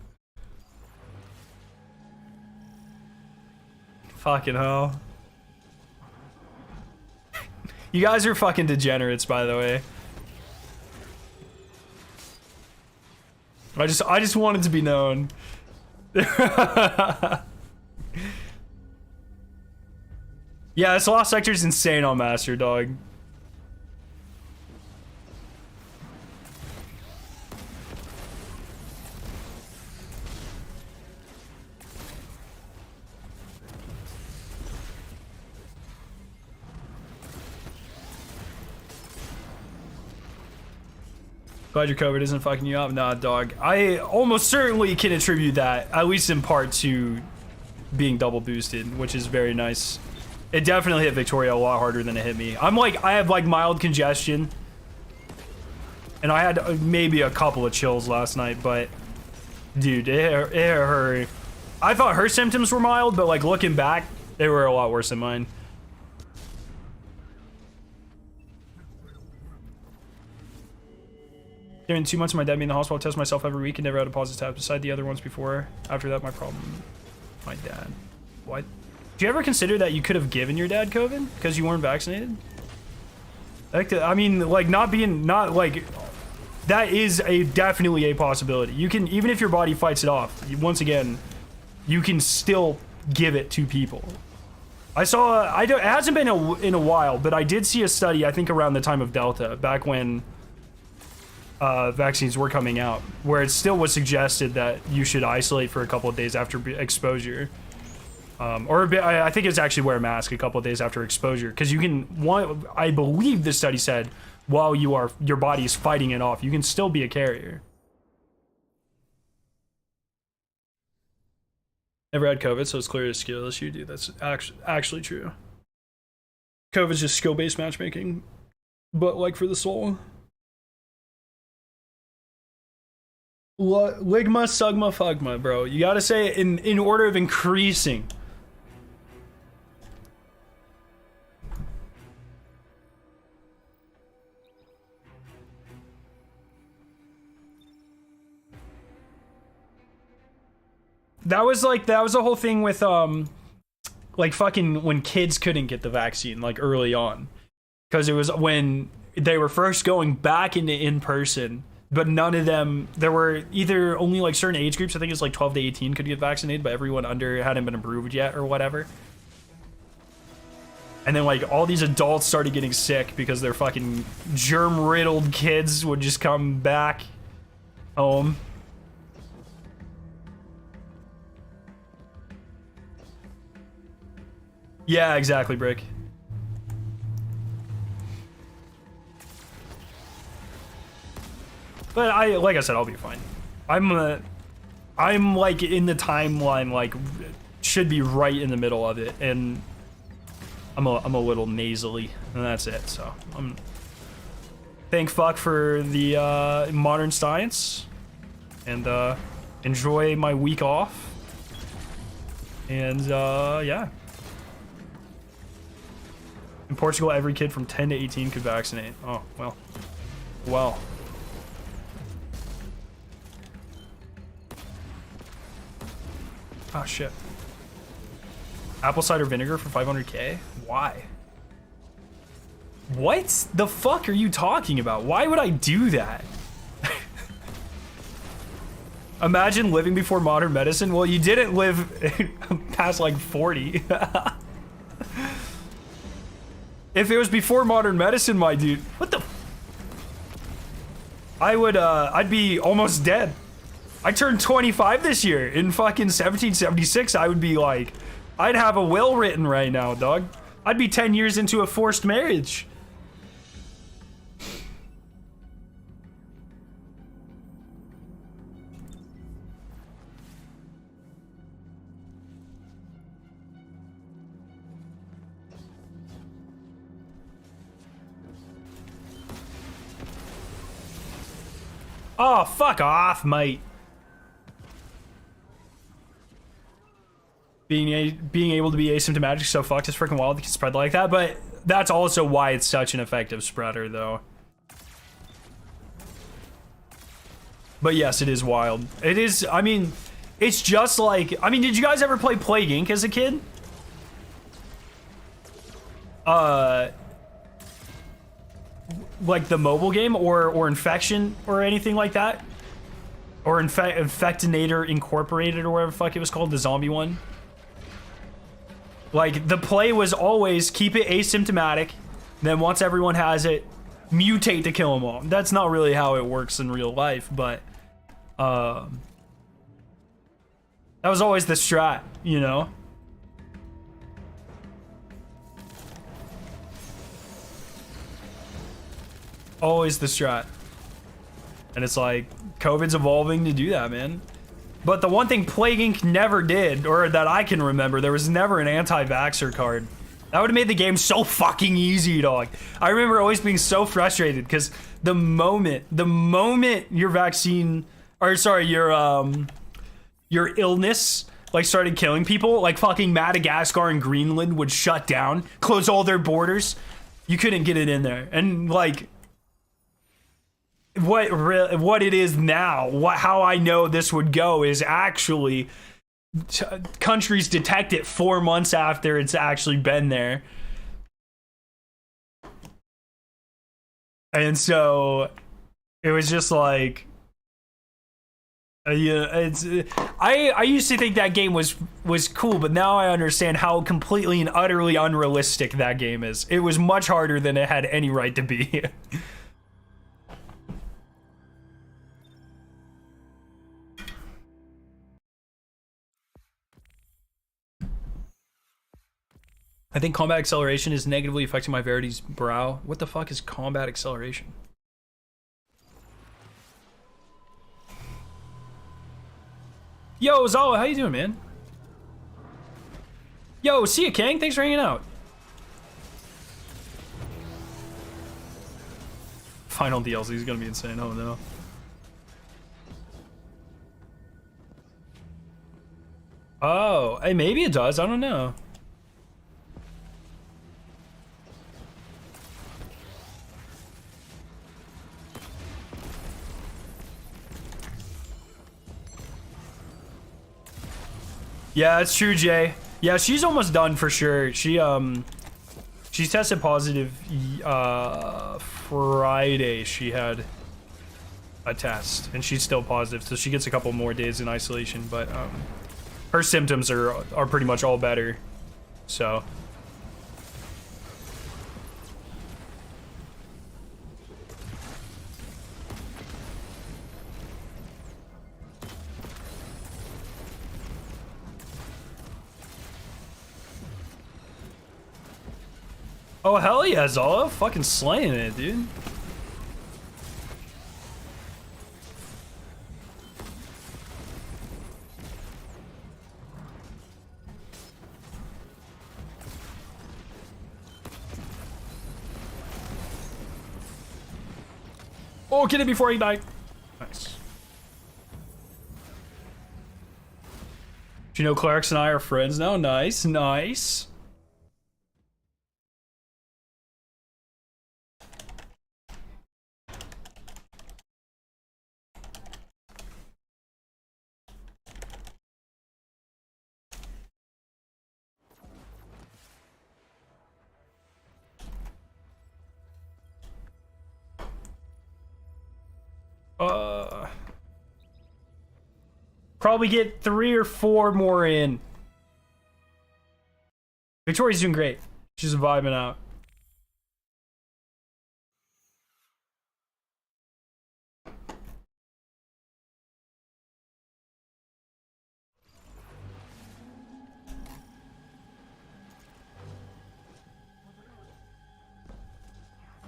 Fucking hell. You guys are fucking degenerates, by the way. I just wanted to be known. Yeah, this Lost Sector is insane on Master, dog. Glad your COVID isn't fucking you up. Nah, dog. I almost certainly can attribute that, at least in part, to being double boosted, which is very nice. It definitely hit Victoria a lot harder than it hit me. I have like mild congestion, and I had maybe a couple of chills last night, but dude, it hurt. I thought her symptoms were mild, but like looking back, they were a lot worse than mine. During 2 months of my dad being in the hospital, I test myself every week and never had a positive test beside the other ones before. After that, my problem, my dad. What? Do you ever consider that you could have given your dad COVID because you weren't vaccinated? Like, I mean, like that is definitely a possibility. You can, even if your body fights it off, once again, you can still give it to people. It hasn't been in a while, but I did see a study, I think around the time of Delta, back when vaccines were coming out, where it still was suggested that you should isolate for a couple of days after exposure, I think it's actually wear a mask a couple of days after exposure, because you can, I believe this study said, while your body is fighting it off, you can still be a carrier. Never had COVID, so it's clearly a skill issue, dude. That's actually true. COVID's just skill-based matchmaking, but like for the soul. Ligma, Sugma, Fugma, bro. You gotta say it in order of increasing. That was the whole thing with like fucking when kids couldn't get the vaccine like early on, because it was when they were first going back into in-person. But none of them, there were either only like certain age groups, I think it's like 12 to 18 could get vaccinated, but everyone under hadn't been approved yet or whatever. And then like all these adults started getting sick because their fucking germ-riddled kids would just come back home. Yeah, exactly, Brick. But like I said, I'll be fine. I'm like in the timeline, like should be right in the middle of it, and I'm a little nasally, and that's it. So thank fuck for the modern science, and enjoy my week off, and yeah. In Portugal, every kid from 10 to 18 could vaccinate. Oh well. Oh shit. Apple cider vinegar for 500k? Why? What the fuck are you talking about? Why would I do that? Imagine living before modern medicine. Well, you didn't live past like 40. If it was before modern medicine, my dude, what the? I'd be almost dead. I turned 25 this year. In fucking 1776, I would be like, I'd have a will written right now, dog. I'd be 10 years into a forced marriage. Oh, fuck off, mate. Being able to be asymptomatic is so fucked. It's freaking wild. It can spread like that, but that's also why it's such an effective spreader, though. But yes, it is wild. It is. I mean, it's just like. I mean, did you guys ever play Plague Inc. as a kid? Like the mobile game, or Infection, or anything like that, or Infectinator Incorporated, or whatever the fuck it was called, the zombie one. Like, the play was always keep it asymptomatic, then once everyone has it, mutate to kill them all. That's not really how it works in real life, but that was always the strat, you know? Always the strat. And it's like, COVID's evolving to do that, man. But the one thing Plague Inc. never did, or that I can remember, there was never an anti-vaxxer card. That would have made the game so fucking easy, dog. I remember always being so frustrated, because the moment your vaccine, or sorry, your illness, like, started killing people, like fucking Madagascar and Greenland would shut down, close all their borders, you couldn't get it in there. And, like, what it is now, how I know this would go is actually countries detect it 4 months after it's actually been there. And so it was just like, it's I used to think that game was cool, but now I understand how completely and utterly unrealistic that game is. It was much harder than it had any right to be. I think combat acceleration is negatively affecting my Verity's brow. What the fuck is combat acceleration? Yo, Zawa, how you doing, man? Yo, see ya, Kang. Thanks for hanging out. Final DLC is gonna be insane. Oh no. Oh, hey, maybe it does. I don't know. Yeah, it's true, Jay. Yeah, she's almost done for sure. She tested positive Friday. She had a test, and she's still positive, so she gets a couple more days in isolation. But her symptoms are pretty much all better. So. Oh, hell yeah, Zola. Fucking slaying it, dude. Oh, get it before he died. Nice. Do you know Clarks and I are friends now? Nice, nice. Probably get 3 or 4 more in. Victoria's doing great. She's vibing out.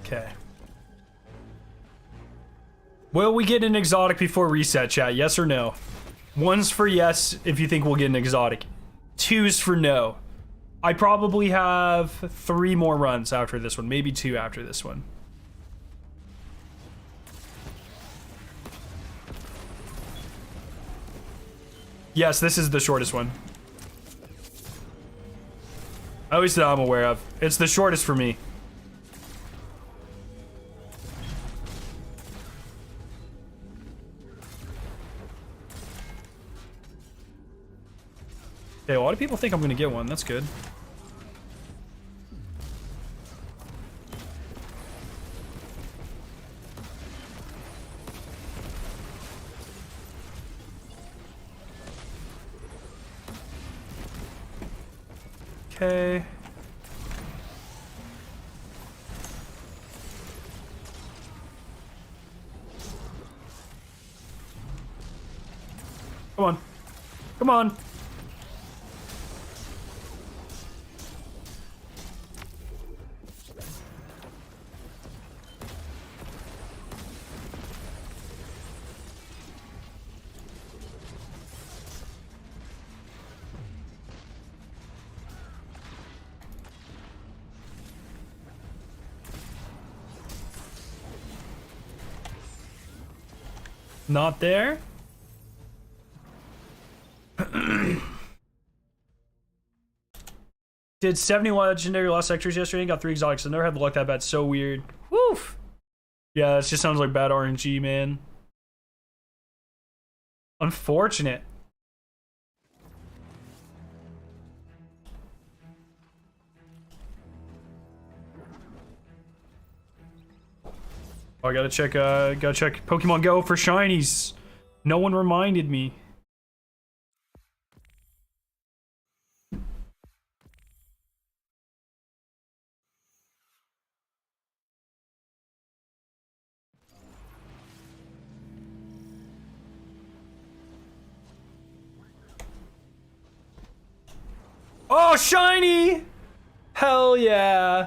Okay. Will we get an exotic before reset, chat? Yes or no? 1's for yes if you think we'll get an exotic. 2's for no. I probably have 3 more runs after this one. Maybe 2 after this one. Yes, this is the shortest one. At least that I'm aware of. It's the shortest for me. Okay, a lot of people think I'm gonna get one. That's good. Okay. Come on. Come on. Not there. Did 70 legendary lost sectors yesterday and got 3 exotics. I never had the luck that bad. So weird. Woof. Yeah, it just sounds like bad RNG, man. Unfortunate. Oh, I gotta check Pokemon Go for shinies. No one reminded me. Oh, shiny! Hell yeah.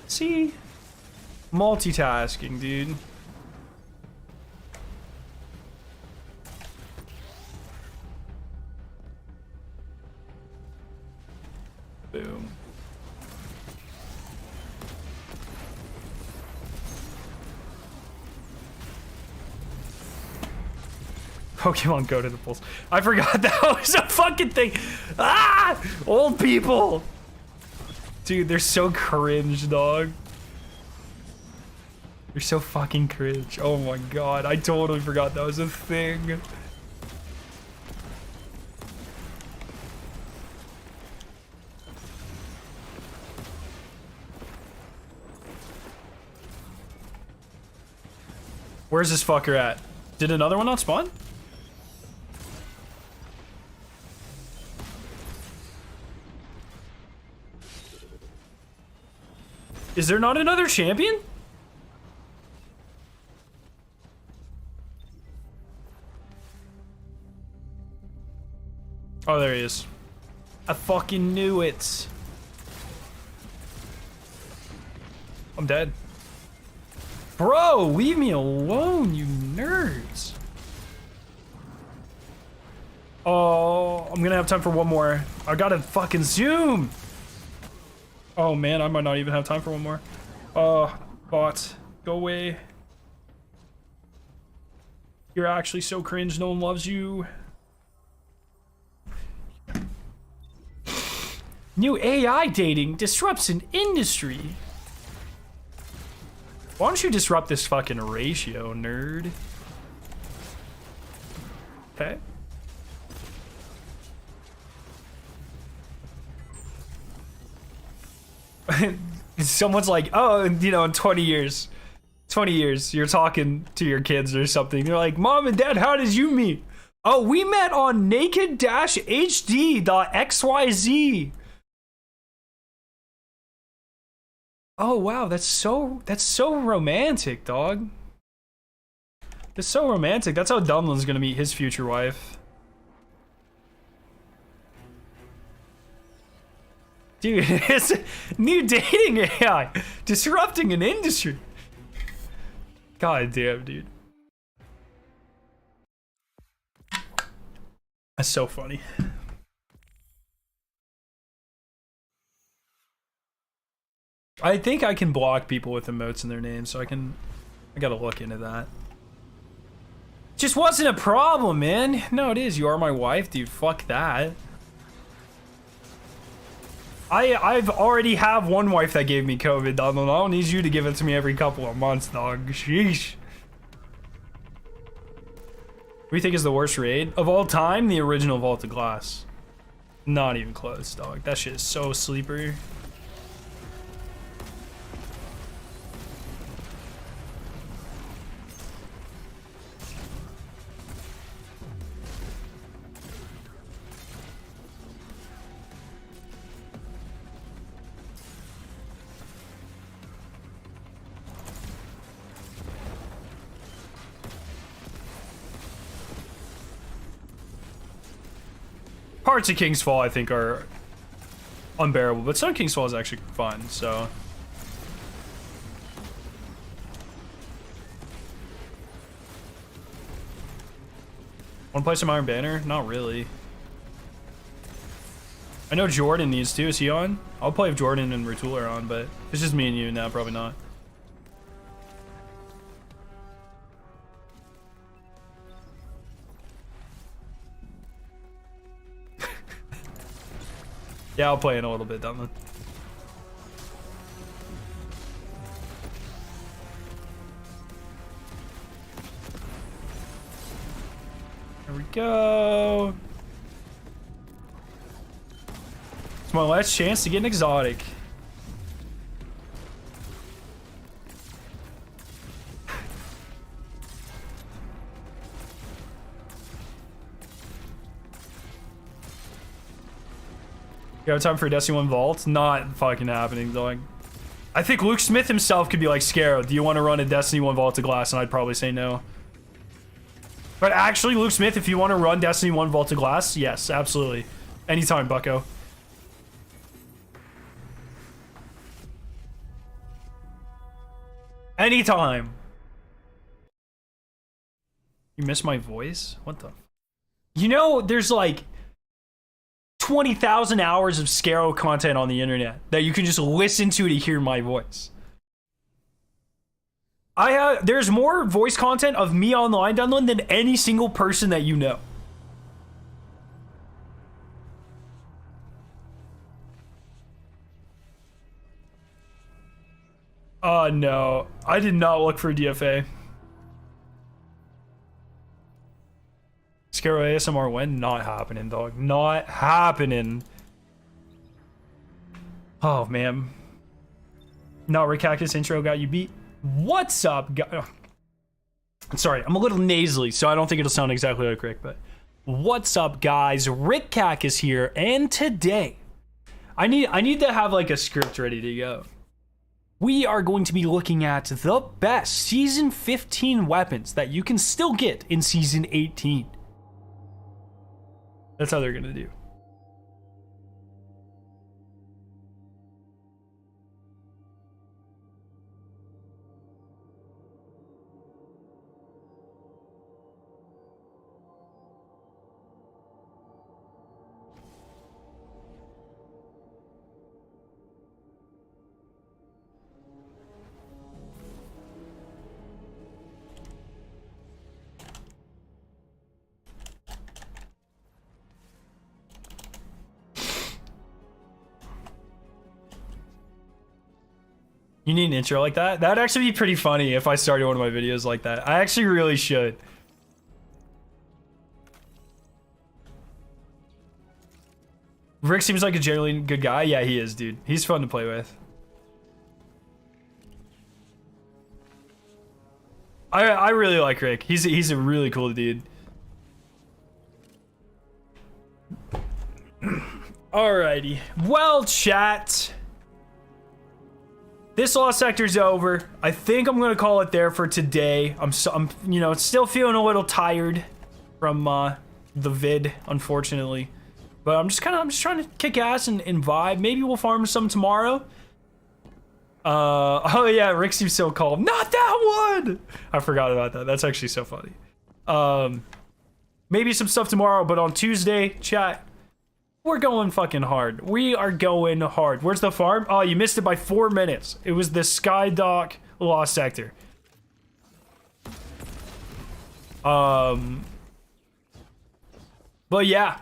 See? Multitasking, dude. Boom. Pokemon Go to the polls. I forgot that was a fucking thing. Ah! Old people! Dude, they're so cringe, dog. You're so fucking cringe. Oh my god, I totally forgot that was a thing. Where's this fucker at? Did another one not spawn? Is there not another champion? Oh, there he is. I fucking knew it. I'm dead. Bro, leave me alone, you nerds. Oh, I'm gonna have time for one more. I gotta fucking zoom. Oh man, I might not even have time for one more. Bot, go away. You're actually so cringe, no one loves you. New AI dating disrupts an industry. Why don't you disrupt this fucking ratio, nerd? Okay. Someone's like, oh, you know, in 20 years. 20 years, you're talking to your kids or something. You're like, Mom and Dad, how did you meet? Oh, we met on naked-hd.xyz. Oh wow, that's so romantic, dog. That's so romantic. That's how Dunlin's gonna meet his future wife. Dude, it's a new dating AI disrupting an industry. God damn, dude. That's so funny. I think I can block people with emotes in their names, so I gotta look into that. Just wasn't a problem, man. No, it is. You are my wife, dude. Fuck that. I've already have one wife that gave me COVID, dog. I don't need you to give it to me every couple of months, dog. Sheesh. What do you think is the worst raid? Of all time, the original Vault of Glass. Not even close, dog. That shit is so sleeper. Parts of King's Fall, I think, are unbearable, but some of King's Fall is actually fun, so. Wanna play some Iron Banner? Not really. I know Jordan needs to. Is he on? I'll play if Jordan and Ratul are on, but if it's just me and you now, probably not. Yeah, I'll play in a little bit, Dunlin. There we go. It's my last chance to get an exotic. You have time for a Destiny 1 Vault? Not fucking happening, dog. I think Luke Smith himself could be like, Scarrow, do you want to run a Destiny 1 Vault of Glass? And I'd probably say no. But actually, Luke Smith, if you want to run Destiny 1 Vault of Glass, yes, absolutely. Anytime, bucko. Anytime. You miss my voice? What the? You know, there's like 20,000 hours of Scarrow content on the internet that you can just listen to hear my voice. There's more voice content of me online, Dunlin, than any single person that you know. No. I did not look for a DFA. Scarrow ASMR when? Not happening, dog. Not happening. Oh, man. Not Ricactus intro got you beat. What's up, guys? Sorry, I'm a little nasally, so I don't think it'll sound exactly like Rick, but what's up, guys? Rick Cack is here, and today I need to have like a script ready to go. We are going to be looking at the best Season 15 weapons that you can still get in Season 18. That's how they're gonna do. You need an intro like that? That'd actually be pretty funny if I started one of my videos like that. I actually really should. Rick seems like a genuinely good guy. Yeah, he is, dude. He's fun to play with. I really like Rick. He's a really cool dude. Alrighty. Well, chat. This lost sector's over. I think I'm gonna call it there for today. I'm you know, still feeling a little tired from the vid, unfortunately. But I'm just trying to kick ass and vibe. Maybe we'll farm some tomorrow. Oh yeah, Rick seems so calm. Not that one! I forgot about that. That's actually so funny. Maybe some stuff tomorrow, but on Tuesday, chat, we're going fucking hard. We are going hard. Where's the farm? Oh, you missed it by 4 minutes. It was the Skydock Lost Sector. But yeah.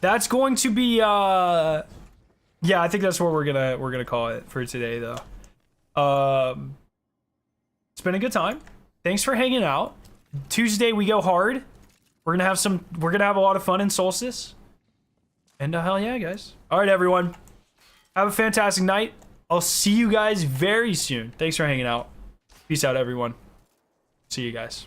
That's going to be, yeah, I think that's what we're gonna call it for today, though. It's been a good time. Thanks for hanging out. Tuesday we go hard. We're gonna have a lot of fun in Solstice. And hell yeah, guys. All right, everyone. Have a fantastic night. I'll see you guys very soon. Thanks for hanging out. Peace out, everyone. See you guys.